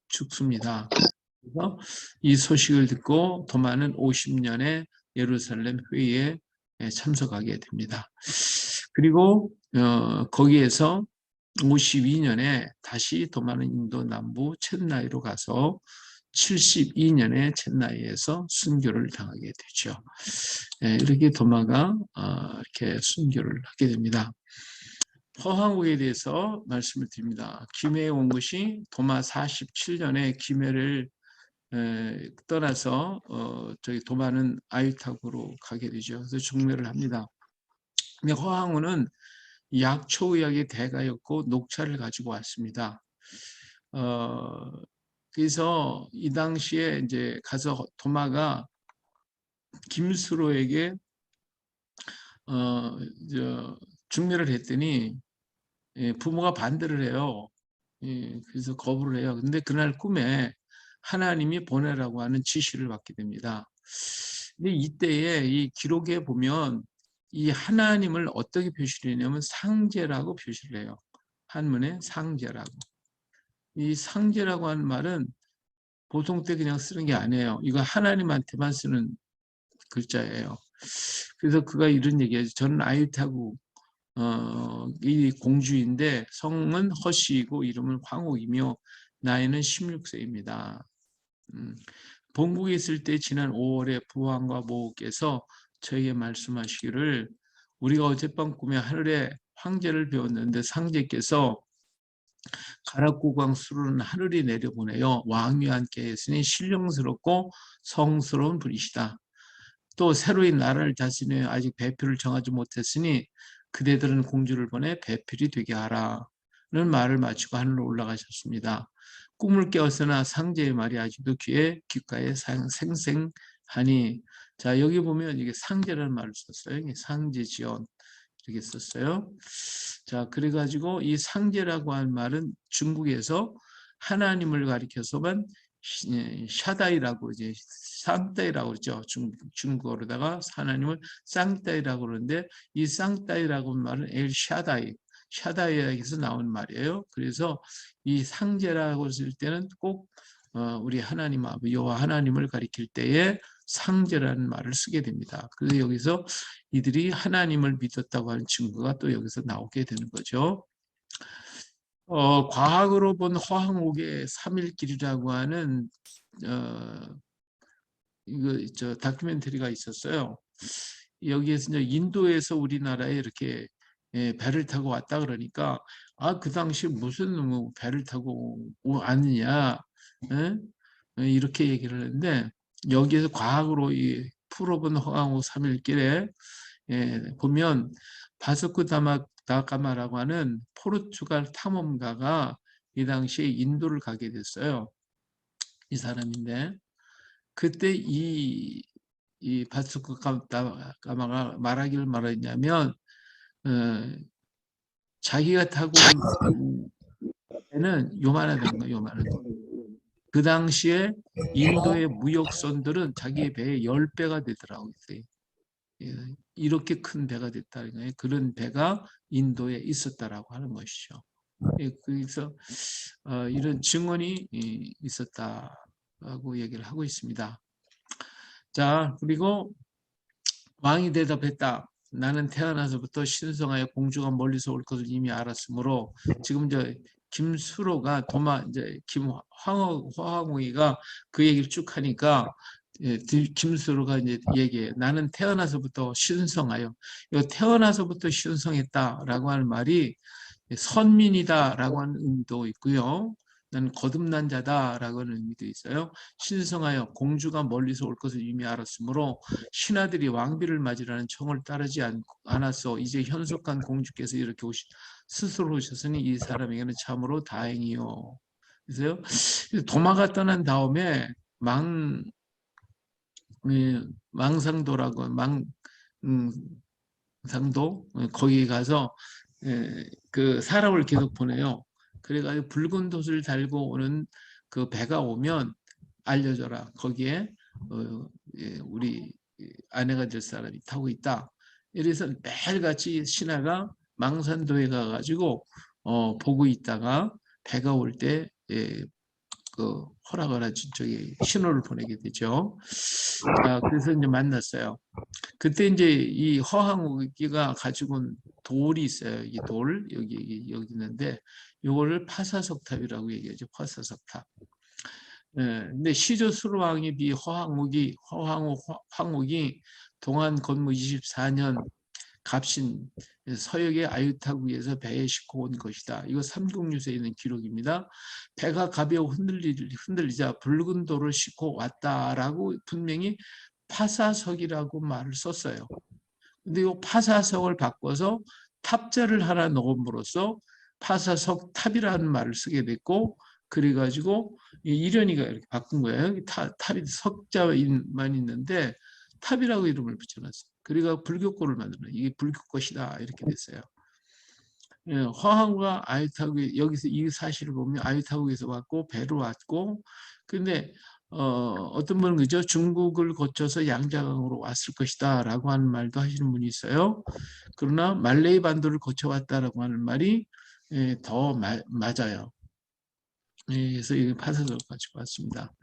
죽습니다. 그래서 이 소식을 듣고 도마는 50년의 예루살렘 회의에 참석하게 됩니다. 그리고 거기에서 52년에 다시 도마는 인도 남부 첸나이로 가서 72년에 첸나이에서 순교를 당하게 되죠. 이렇게 도마가 이렇게 순교를 하게 됩니다. 허황옥에 대해서 말씀을 드립니다. 김해에 온 것이 도마 47년에 김해를 떠나서 저기 도마는 아유탁으로 가게 되죠. 그래서 중매를 합니다. 근데 허황우는 약초의학의 대가였고 녹차를 가지고 왔습니다. 그래서 이 당시에 이제 가서 도마가 김수로에게 중매를 했더니 부모가 반대를 해요. 그래서 거부를 해요. 근데 그날 꿈에 하나님이 보내라고 하는 지시를 받게 됩니다. 근데 이때에 이 기록에 보면 이 하나님을 어떻게 표시를 했냐면 상제라고 표시를 해요. 한문에 상제라고. 이 상제라고 하는 말은 보통 때 그냥 쓰는 게 아니에요. 이거 하나님한테만 쓰는 글자예요. 그래서 그가 이런 얘기하죠. 저는 아유타구 이 공주인데 성은 허씨이고 이름은 황옥이며 나이는 16세입니다. 본국에 있을 때 지난 5월에 부왕과 모호께서 저에게 말씀하시기를 우리가 어젯밤 꿈에 하늘에 황제를 배웠는데 상제께서 가락구광 수르는 하늘이 내려보내요. 왕위와 함께 했으니 신령스럽고 성스러운 분이시다. 또 새로운 나라를 다스리며 아직 배필을 정하지 못했으니 그대들은 공주를 보내 배필이 되게 하라는 말을 마치고 하늘로 올라가셨습니다. 꿈을 깨었으나 상제의 말이 아직도 귓가에 생생하니 자 여기 보면 이게 상제라는 말을 썼어요. 상제지연 이렇게 썼어요. 자 그래가지고 이 상제라고 하는 말은 중국에서 하나님을 가리켜서만 샤다이라고 이제 쌍따이라고 그러죠. 중국어로다가 하나님을 쌍따이라고 그러는데 이 쌍따이라고 하는 말은 엘 샤다이 샤다이에서 나온 말이에요. 그래서 이 상제라고 쓸 때는 꼭 우리 하나님 여호와 하나님을 가리킬 때에 상제라는 말을 쓰게 됩니다. 그래서 여기서 이들이 하나님을 믿었다고 하는 증거가 또 여기서 나오게 되는 거죠. 과학으로 본 허황옥의 3일길이라고 하는 이거 다큐멘터리가 있었어요. 여기에서 이제 인도에서 우리나라에 이렇게 배를 타고 왔다 그러니까 그 당시 무슨 뭐 배를 타고 왔느냐 이렇게 얘기를 하는데 여기에서 과학으로 이 풀어본 허황옥 3일길에 보면 바스코 다가마라고 하는 포르투갈 탐험가가 이 당시에 인도를 가게 됐어요. 이 사람인데 그때 이 바스코 다가마가 말하기를 말했냐면 자기가 타고 온 배는 요만하다는 거예요. 요만한 거. 그 당시에 인도의 무역선들은 자기의 배의 10배가 되더라고요. 이렇게 큰 배가 됐다는 거예요. 그런 배가 인도에 있었다라고 하는 것이죠. 그래서 이런 증언이 있었다고 얘기를 하고 있습니다. 자, 그리고 왕이 대답했다. 나는 태어나서부터 신성하여 공주가 멀리서 올 것을 이미 알았으므로 지금 김수로가 이제 황홍이가 그 얘기를 쭉 하니까 김수로가 이제 얘기해. 나는 태어나서부터 신성하여. 태어나서부터 신성했다라고 하는 말이 선민이다라고 하는 의미도 있고요. 나는 거듭난 자다라고 하는 의미도 있어요. 신성하여 공주가 멀리서 올 것을 이미 알았으므로 신하들이 왕비를 맞으라는 청을 따르지 않았어. 이제 현숙한 공주께서 이렇게 스스로 오셨으니 이 사람에게는 참으로 다행이요. 그래서요. 도마가 떠난 다음에 망상도라고 망상도 거기 가서 그 사람을 계속 보내요. 그래가지고 붉은 돛을 달고 오는 그 배가 오면 알려줘라. 거기에 우리 아내가 될 사람이 타고 있다. 이래서 매일같이 신하가 망산도에 가가지고 보고 있다가 배가 올 때 그 허락을 해준 쪽에 신호를 보내게 되죠. 자, 그래서 이제 만났어요. 그때 이제 이 허황우기가 가지고 온 돌이 있어요. 이 돌, 여기 있는데, 요거를 파사석탑이라고 얘기하죠. 파사석탑. 근데 시조수로왕이 비 황옥이 동안 건무 24년 갑신 서역의 아유타국에서 배에 싣고 온 것이다. 이거 삼국유서에 있는 기록입니다. 배가 가벼워 흔들리자 붉은 돌을 싣고 왔다라고 분명히 파사석이라고 말을 썼어요. 근데 이 파사석을 바꿔서 탑자를 하나 넣음으로써 파사석 탑이라는 말을 쓰게 됐고, 그래가지고 이련이가 이렇게 바꾼 거예요. 탑이 석자만 있는데 탑이라고 이름을 붙여놨어요. 그리고 불교고를 만들어 이게 불교것이다 이렇게 됐어요. 허황과 아유타국 여기서 이 사실을 보면 아유타국에서 왔고 배로 왔고, 근데 어떤 분은 그죠, 중국을 거쳐서 양자강으로 왔을 것이다라고 하는 말도 하시는 분이 있어요. 그러나 말레이 반도를 거쳐왔다라고 하는 말이 더 맞아요. 그래서 이 파사석을 가지고 왔습니다.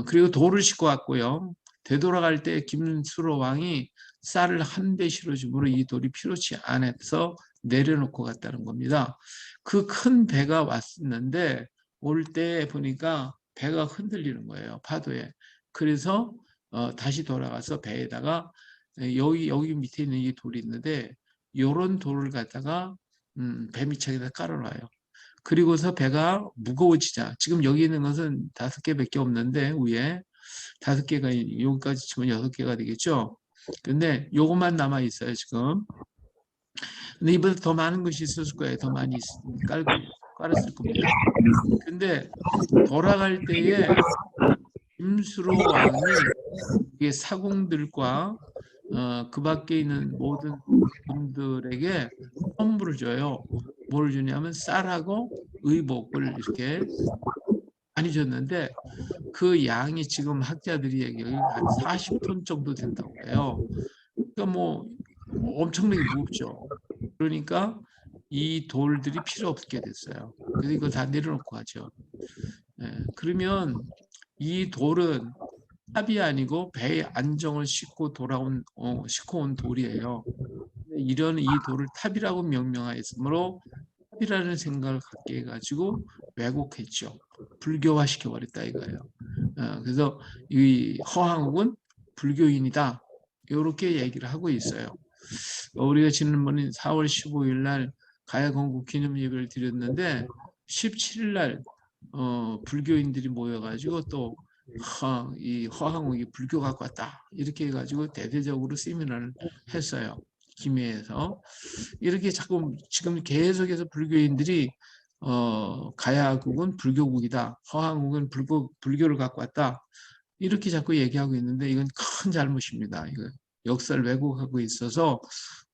그리고 돌을 싣고 왔고요. 되돌아갈 때 김수로 왕이 쌀을 한 배 실어주므로 이 돌이 필요치 않아서 내려놓고 갔다는 겁니다. 그 큰 배가 왔었는데 올 때 보니까 배가 흔들리는 거예요. 파도에. 그래서 다시 돌아가서 배에다가 여기 밑에 있는 이 돌이 있는데 요런 돌을 갖다가 배 밑창에다 깔아놔요. 그리고서 배가 무거워지자, 지금 여기 있는 것은 5개밖에 없는데 위에 5개가 여기까지 치면 6개가 되겠죠. 근데 요것만 남아 있어요 지금. 근데 이보다 더 많은 것이 있었을 거예요. 더 많이 깔았을 겁니다. 근데 돌아갈 때에 김수로 왕이 이게 사공들과 그 밖에 있는 모든 분들에게 선물을 줘요. 뭘 주냐면 쌀하고 의복을 이렇게 많이 줬는데 그 양이 지금 학자들이 얘기하기에 한 40톤 정도 된다고 해요. 그러니까 뭐 엄청나게 무겁죠. 그러니까 이 돌들이 필요 없게 됐어요. 그래서 이거 다 내려놓고 가죠. 그러면 이 돌은 탑이 아니고 배의 안정을 싣고 싣고 온 돌이에요. 이런 이 돌을 탑이라고 명명하였으므로 탑이라는 생각을 갖게 해가지고 왜곡했죠. 불교화 시켜버렸다 이거예요. 그래서 이 허황욱은 불교인이다. 이렇게 얘기를 하고 있어요. 우리가 지난번에 4월 15일 날 가야건국 기념 예배를 드렸는데 17일 날 불교인들이 모여가지고 또 이 허황욱이 불교 갖고 왔다 이렇게 해가지고 대대적으로 세미나를 했어요. 김해에서. 이렇게 자꾸 지금 계속해서 불교인들이 가야국은 불교국이다, 허황국은 불교를 갖고 왔다 이렇게 자꾸 얘기하고 있는데 이건 큰 잘못입니다. 이거 역사를 왜곡하고 있어서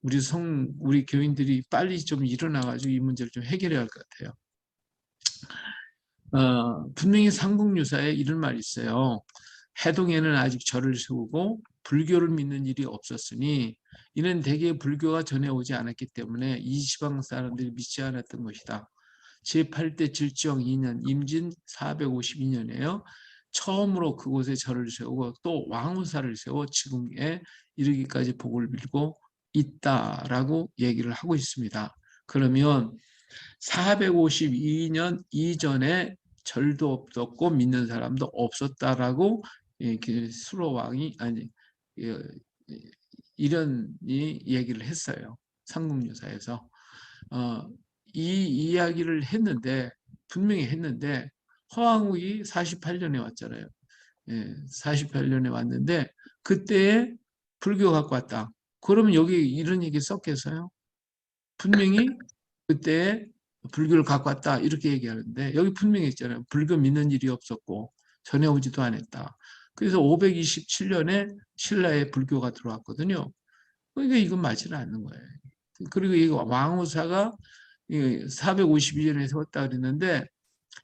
우리 교인들이 빨리 좀 일어나가지고 이 문제를 좀 해결해야 할 것 같아요. 분명히 삼국유사에 이런 말이 있어요. 해동에는 아직 절을 세우고 불교를 믿는 일이 없었으니 이는 대개 불교가 전해오지 않았기 때문에 이 지방 사람들이 믿지 않았던 것이다. 제8대 질정 2년 임진 452년이에요. 처음으로 그곳에 절을 세우고 또 왕후사를 세워 지금에 이르기까지 복을 빌고 있다라고 얘기를 하고 있습니다. 그러면 452년 이전에 절도 없었고 믿는 사람도 없었다라고 수로 왕이 이런 얘기를 했어요. 삼국유사에서. 이 이야기를 했는데 분명히 했는데 허황욱이 48년에 왔잖아요. 48년에 왔는데 그때에 불교 갖고 왔다. 그러면 여기 이런 얘기 썼겠어요? 분명히 그때 불교를 갖고 왔다 이렇게 얘기하는데 여기 분명히 있잖아요. 불교 믿는 일이 없었고 전해오지도 않았다. 그래서 527년에 신라에 불교가 들어왔거든요. 그러니까 이건 맞지는 않는 거예요. 그리고 이 왕후사가 452년에 세웠다 그랬는데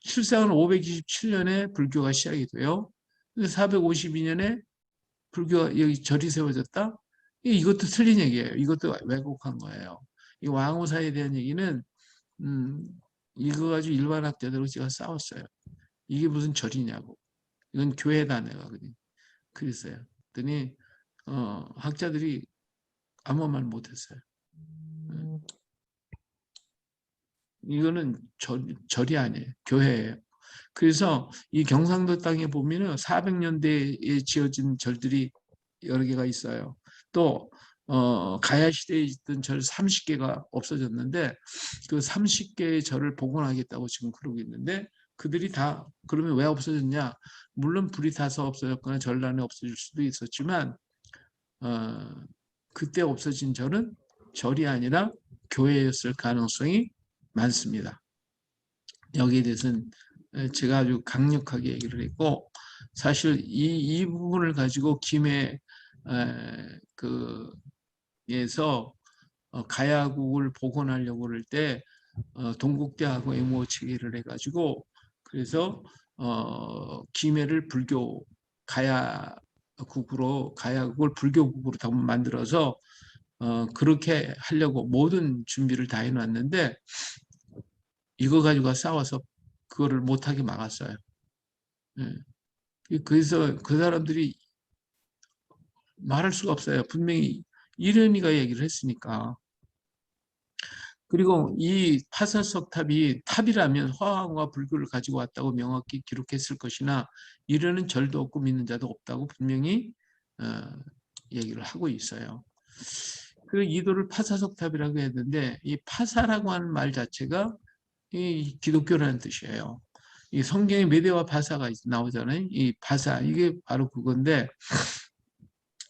실상은 527년에 불교가 시작이 돼요. 452년에 불교가 여기 절이 세워졌다? 이것도 틀린 얘기예요. 이것도 왜곡한 거예요. 이 왕후사에 대한 얘기는 이거 가지고 일반 학자들하고 제가 싸웠어요. 이게 무슨 절이냐고. 이건 교회다 내가 그랬어요. 그랬더니 학자들이 아무 말 못했어요. 이거는 절이 아니에요. 교회예요. 그래서 이 경상도 땅에 보면은 400년대에 지어진 절들이 여러 개가 있어요. 또 가야 시대에 있던 절 30개가 없어졌는데 그 30개의 절을 복원하겠다고 지금 그러고 있는데 그들이 다 그러면 왜 없어졌냐? 물론 불이 타서 없어졌거나 전란에 없어질 수도 있었지만 그때 없어진 절은 절이 아니라 교회였을 가능성이 많습니다. 여기에 대해서는 제가 아주 강력하게 얘기를 했고 사실 이 부분을 가지고 김해 에서 가야국을 복원하려고 그럴 때 동국대하고 MO 체계를 해가지고 그래서 김해를 불교 가야국을 불교국으로 다 만들어서 그렇게 하려고 모든 준비를 다 해놨는데 이거 가지고 싸워서 그거를 못하게 막았어요. 그래서 그 사람들이 말할 수가 없어요. 분명히 이른이가 얘기를 했으니까. 그리고 이 파사석탑이 탑이라면 화왕과 불교를 가지고 왔다고 명확히 기록했을 것이나 이르는 절도 없고 믿는 자도 없다고 분명히 얘기를 하고 있어요. 그 이도를 파사석탑이라고 했는데 이 파사라고 하는 말 자체가 이 기독교라는 뜻이에요. 이 성경에 메대와 바사가 나오잖아요. 이 바사 이게 바로 그건데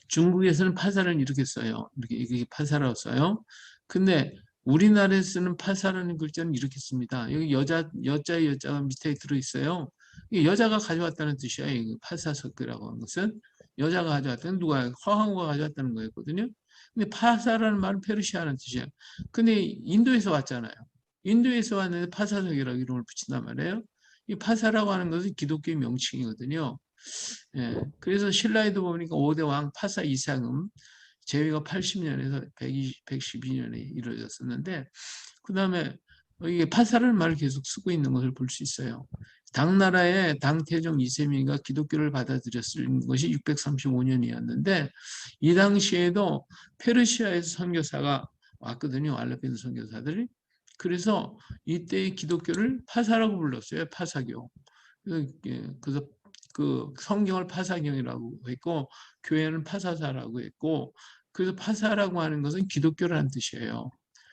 중국에서는 파사를 이렇게 써요. 이게 파사라고 써요. 근데 우리나라에 쓰는 파사라는 글자는 이렇게 씁니다. 여기 여자의 여자가 밑에 들어있어요. 이게 여자가 가져왔다는 뜻이야. 이 파사석이라고 하는 것은 여자가 가져왔다는 누가 화황후가 가져왔다는 거였거든요. 근데 파사라는 말은 페르시아라는 뜻이에요. 근데 인도에서 왔잖아요. 인도에서 왔는데 파사석이라고 이름을 붙인단 말이에요. 이 파사라고 하는 것은 기독교의 명칭이거든요. 예, 그래서 신라에도 보니까 5대 왕 파사 이상음 제위가 80년에서 112년에 이루어졌었는데 그 다음에 이게 파사라는 말을 계속 쓰고 있는 것을 볼 수 있어요. 당나라의 당태종 이세민이가 기독교를 받아들였을 것이 635년이었는데 이 당시에도 페르시아에서 선교사가 왔거든요. 알라빈 선교사들이. 그래서 이때의 기독교를 파사라고 불렀어요. 파사교. 그래서 그 성경을 파사경이라고 했고 교회는 파사사라고 했고 그래서 파사라고 하는 것은 기독교라는 뜻이에요.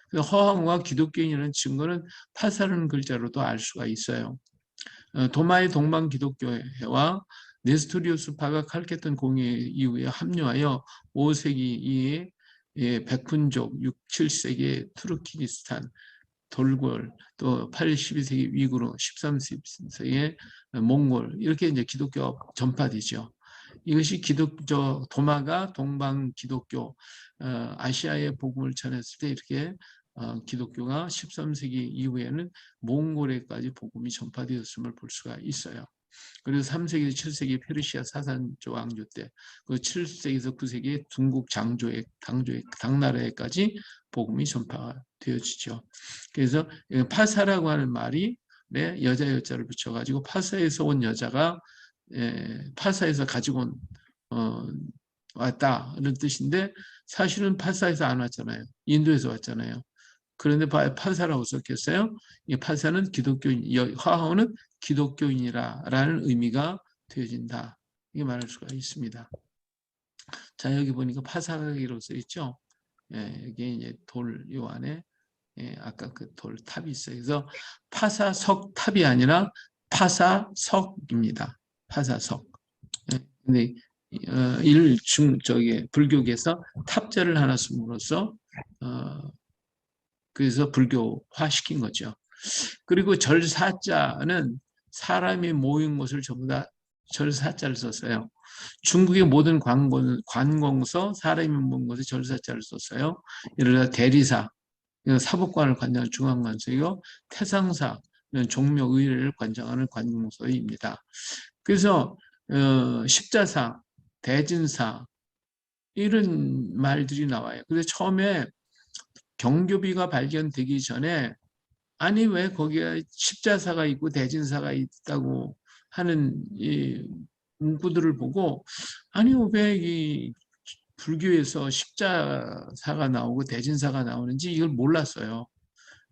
그래서 허황과 기독교인이라는 증거는 파사라는 글자로도 알 수가 있어요. 도마의 동방 기독교회와 네스토리우스파가 칼케톤 공회 이후에 합류하여 5세기 이에 백분족, 6, 7세기의 투르키니스탄, 돌골, 또 8, 12세기 위구르, 13세기의 몽골 이렇게 이제 기독교가 전파되죠. 이것이 도마가 동방 기독교 아시아의 복음을 전했을 때 이렇게 기독교가 13세기 이후에는 몽골에까지 복음이 전파되었음을 볼 수가 있어요. 그리고 3세기, 7세기 페르시아 사산조 왕조 때, 그 7세기에서 9세기 중국 당나라에까지 복음이 전파되어지죠. 그래서 파사라고 하는 말이 여자 여자를 붙여가지고 파사에서 온 여자가 파사에서 가지고 왔다는 뜻인데 사실은 파사에서 안 왔잖아요. 인도에서 왔잖아요. 그런데 파사라고 썼겠어요? 이 파사는 기독교인, 화하오는 기독교인이라는 의미가 되어진다. 이게 말할 수가 있습니다. 자, 여기 보니까 파사기로 써 있죠? 여기 이제 돌, 요 안에, 아까 그 돌 탑이 있어요. 그래서 파사석 탑이 아니라 파사석입니다. 파사석. 근데, 불교계에서 탑자를 하나 씀으로써, 그래서 불교화 시킨 거죠. 그리고 절사자는 사람이 모인 곳을 전부 다 절사자를 썼어요. 중국의 모든 관공서 사람이 모인 곳에 절사자를 썼어요. 예를 들어 대리사, 사법관을 관장하는 중앙관서이고 태상사, 종묘의례를 관장하는 관공서입니다. 그래서 십자사, 대진사 이런 말들이 나와요. 그래서 처음에 경교비가 발견되기 전에 아니 왜 거기에 십자사가 있고 대진사가 있다고 하는 이 문구들을 보고 아니 왜 이 불교에서 십자사가 나오고 대진사가 나오는지 이걸 몰랐어요.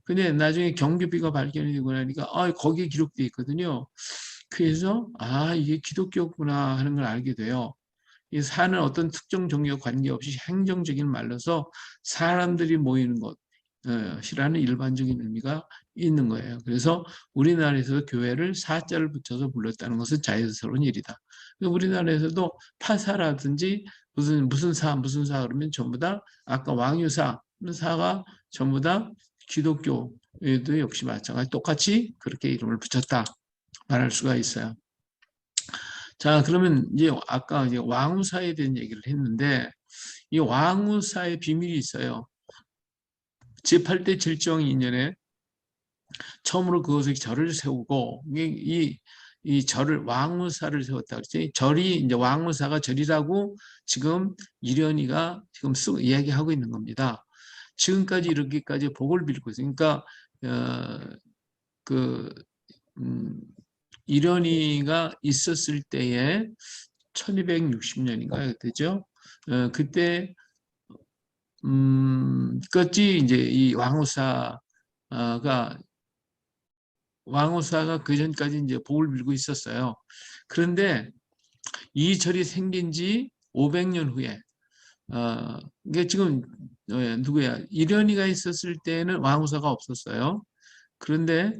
근데 나중에 경규비가 발견이 되고 나니까 거기에 기록되어 있거든요. 그래서 이게 기독교구나 하는 걸 알게 돼요. 이 사는 어떤 특정 종교와 관계없이 행정적인 말로서 사람들이 모이는 것이라는 일반적인 의미가 있는 거예요. 그래서 우리나라에서 교회를 사자를 붙여서 불렀다는 것은 자연스러운 일이다. 우리나라에서도 파사라든지 무슨 사 그러면 전부 다 아까 왕유사 사가 전부 다 기독교에도 역시 마찬가지 똑같이 그렇게 이름을 붙였다 말할 수가 있어요. 자, 그러면 이제 아까 이제 왕우사에 대한 얘기를 했는데 이 왕우사의 비밀이 있어요. 제8대 질정 2년에 처음으로 그것을 절을 세우고 이 절을 왕우사를 세웠다 그랬지. 절이 이제 왕우사가 절이라고 지금 이련이가 지금 이야기하고 있는 겁니다. 지금까지 이렇게까지 복을 빌고 있어요. 그러니까 이련이가 있었을 때에 1260년인가요? 되죠? 그때 끝이 이제 이 왕우사가 그 전까지 이제 복을 빌고 있었어요. 그런데 이 절이 생긴 지 500년 후에 이게 지금 누구야? 이련이가 있었을 때는 왕우사가 없었어요. 그런데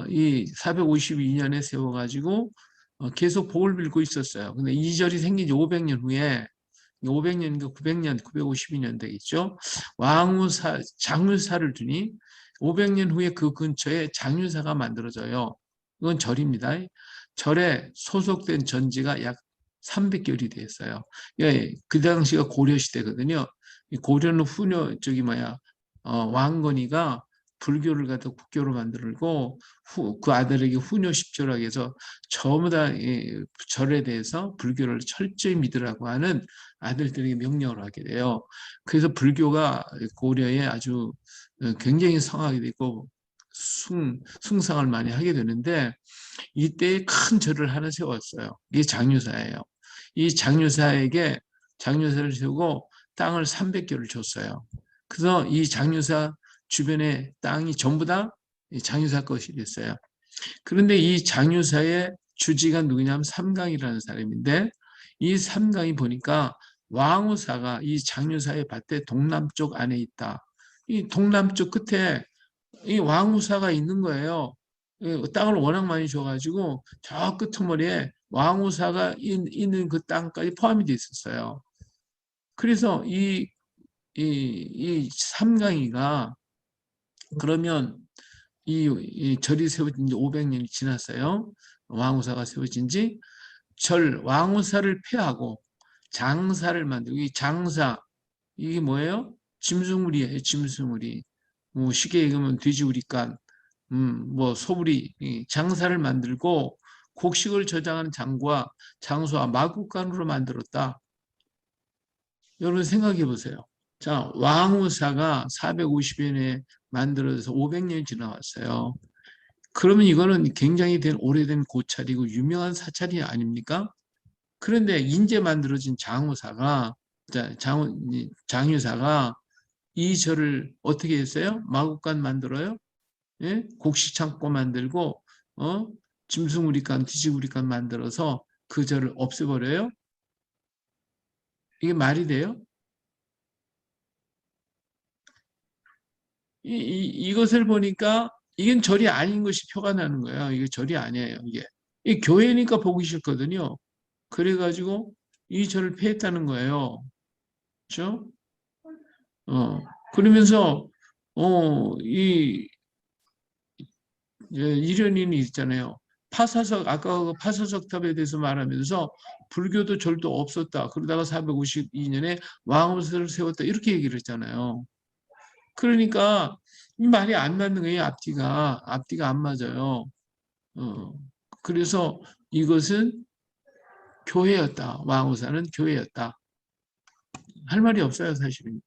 이 452년에 세워가지고 계속 복을 빌고 있었어요. 근데 이 절이 생긴 지 500년 후에 500년인가 900년, 952년 되겠죠. 왕우사, 장유사를 두니 500년 후에 그 근처에 장유사가 만들어져요. 이건 절입니다. 절에 소속된 전지가 약 300개월이 되었어요. 예, 그 당시가 고려시대거든요. 고려는 왕건이가 불교를 갖다 국교로 만들고 그 아들에게 후녀 10조라고 해서 전부 다 절에 대해서 불교를 철저히 믿으라고 하는 아들들에게 명령을 하게 돼요. 그래서 불교가 고려에 아주 굉장히 성하게 되고 숭상을 많이 하게 되는데 이때 큰 절을 하나 세웠어요. 이게 장유사예요. 이 장유사를 세우고 땅을 300개를 줬어요. 그래서 이 장유사 주변의 땅이 전부 다 장유사 것이 됐어요. 그런데 이 장유사의 주지가 누구냐면 삼강이라는 사람인데 이 삼강이 보니까 왕우사가 이 장유사의 밭의 동남쪽 안에 있다. 이 동남쪽 끝에 이 왕우사가 있는 거예요. 땅을 워낙 많이 줘가지고 저 끄트머리에 왕우사가 있는 그 땅까지 포함이 돼 있었어요. 그래서 이 삼강이가 그러면 이 절이 세워진 지 500년이 지났어요. 왕우사가 세워진 지 왕우사를 폐하고 장사를 만들고 이 장사 이게 뭐예요? 짐승우리예요. 짐승우리. 뭐 쉽게 얘기하면 돼지우리간 뭐 소부리 장사를 만들고 곡식을 저장하는 장과 장소와 마구간으로 만들었다. 여러분 생각해 보세요. 자, 왕우사가 450년에 만들어져서 500년이 지나왔어요. 그러면 이거는 굉장히 오래된 고찰이고 유명한 사찰이 아닙니까? 그런데 인제 만들어진 장유사가 이 절을 어떻게 했어요? 마구간 만들어요? 예? 곡식 창고 만들고 짐승우리간, 돼지우리간 만들어서 그 절을 없애버려요? 이게 말이 돼요? 이것을 보니까 이건 절이 아닌 것이 표가 나는 거예요. 이게 절이 아니에요. 이 교회니까 보기 싫거든요. 그래가지고 이 절을 폐했다는 거예요. 그렇죠? 그러면서 이련인이 있잖아요. 아까 그 파사석탑에 대해서 말하면서 불교도 절도 없었다. 그러다가 452년에 왕우사를 세웠다. 이렇게 얘기를 했잖아요. 그러니까 이 말이 안 맞는 거예요. 앞뒤가 안 맞아요. 그래서 이것은 교회였다. 왕우사는 교회였다. 할 말이 없어요, 사실은.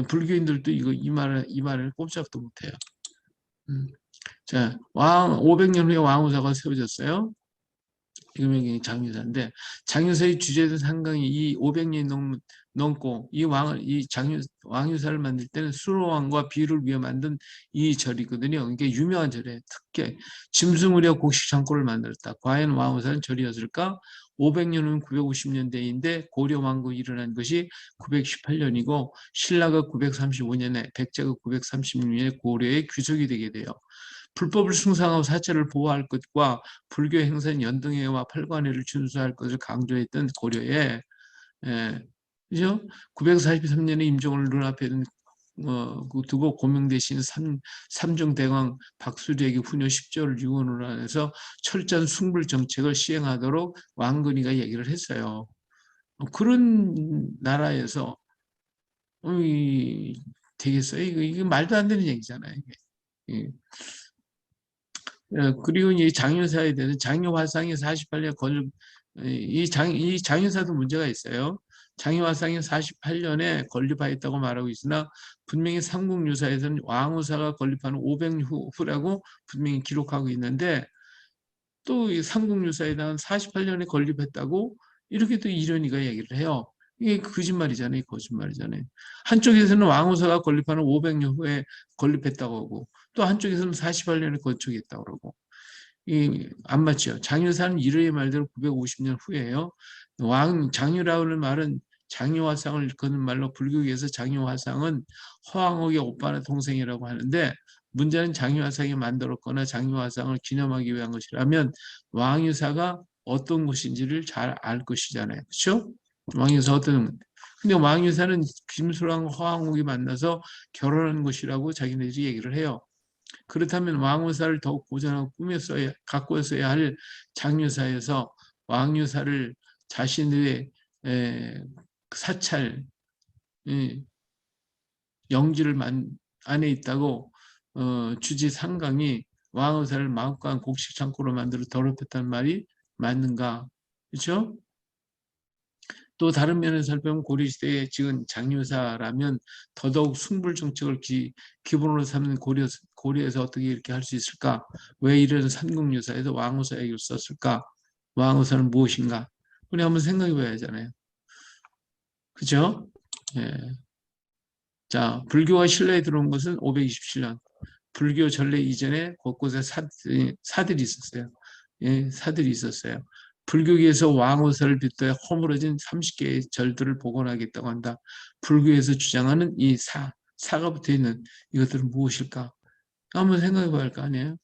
불교인들도 이 말을 꼼짝도 못해요. 자, 500년 후에 왕후사가 세워졌어요. 지금 여기 장유사인데 장유사의 주제된 상강이 이 500년이 넘고 이 왕유사를 만들 때는 수로왕과 비유를 위해 만든 이 절이거든요. 이게 유명한 절이에요. 특히 짐승을 위해 곡식 창고를 만들었다. 과연 왕유사는 절이었을까? 500년은 950년대인데 고려 왕국이 일어난 것이 918년이고 신라가 935년에 백제가 936년에 고려의 귀속이 되게 돼요. 불법을 숭상하고 사체를 보호할 것과 불교 행사인 연등회와 팔관회를 준수할 것을 강조했던 고려에 그죠? 943년에 임종을 눈앞에 두고 고명되신 삼중대왕 박수리에게 훈요 10조를 유언으로 해서 철저한 숭불 정책을 시행하도록 왕건이가 얘기를 했어요. 그런 나라에서 되겠어요? 이게 말도 안 되는 얘기잖아요. 이게. 그리고 이 장유사에 대해서 장유화상이 48년 이 장유사도 문제가 있어요. 장유화상이 48년에 건립하였다고 말하고 있으나 분명히 삼국유사에서는 왕후사가 건립하는 500후라고 분명히 기록하고 있는데 또 이 삼국유사에는 48년에 건립했다고 이렇게 또 이론이가 얘기를 해요. 이게 거짓말이잖아요. 거짓말이잖아요. 한쪽에서는 왕후사가 건립하는 500년 후에 건립했다고 하고 또 한쪽에서는 48년에 건축했다고 그러고 안 맞죠. 장유사는 이르의 말대로 950년 후예요. 장유라는 말은 장유화상을 일컫는 말로 불교계에서 장유화상은 허황옥의 오빠나 동생이라고 하는데 문제는 장유화상이 만들었거나 장유화상을 기념하기 위한 것이라면 왕유사가 어떤 것인지를 잘 알 것이잖아요. 그렇죠? 왕유사 근데 왕유사는 김수랑 허황옥이 만나서 결혼한 것이라고 자기네들이 얘기를 해요. 그렇다면 왕유사를 더욱 보존하고 갖고 써야 할 장유사에서 왕유사를 자신의 사찰 영지를 안에 있다고 주지 상강이 왕유사를 마음과 곡식 창고로 만들어 더럽혔다는 말이 맞는가? 그렇죠? 또 다른 면에서 살펴보면 고려시대에 지금 장유사라면 더더욱 숭불 정책을 기본으로 삼는 고려에서 어떻게 이렇게 할 수 있을까? 왜 이런 삼국유사에서 왕후사 얘기를 썼을까? 왕후사는 무엇인가? 우리 한번 생각해 봐야 하잖아요. 그죠? 예. 자, 불교가 신라에 들어온 것은 527년. 불교 전래 이전에 곳곳에 사들이 있었어요. 예, 사들이 있었어요. 불교계에서 왕후사를 빗대어 허물어진 30개의 절들을 복원하겠다고 한다. 불교에서 주장하는 이 사가 붙어있는 이것들은 무엇일까? 한번 생각해 봐야 할 거 아니에요?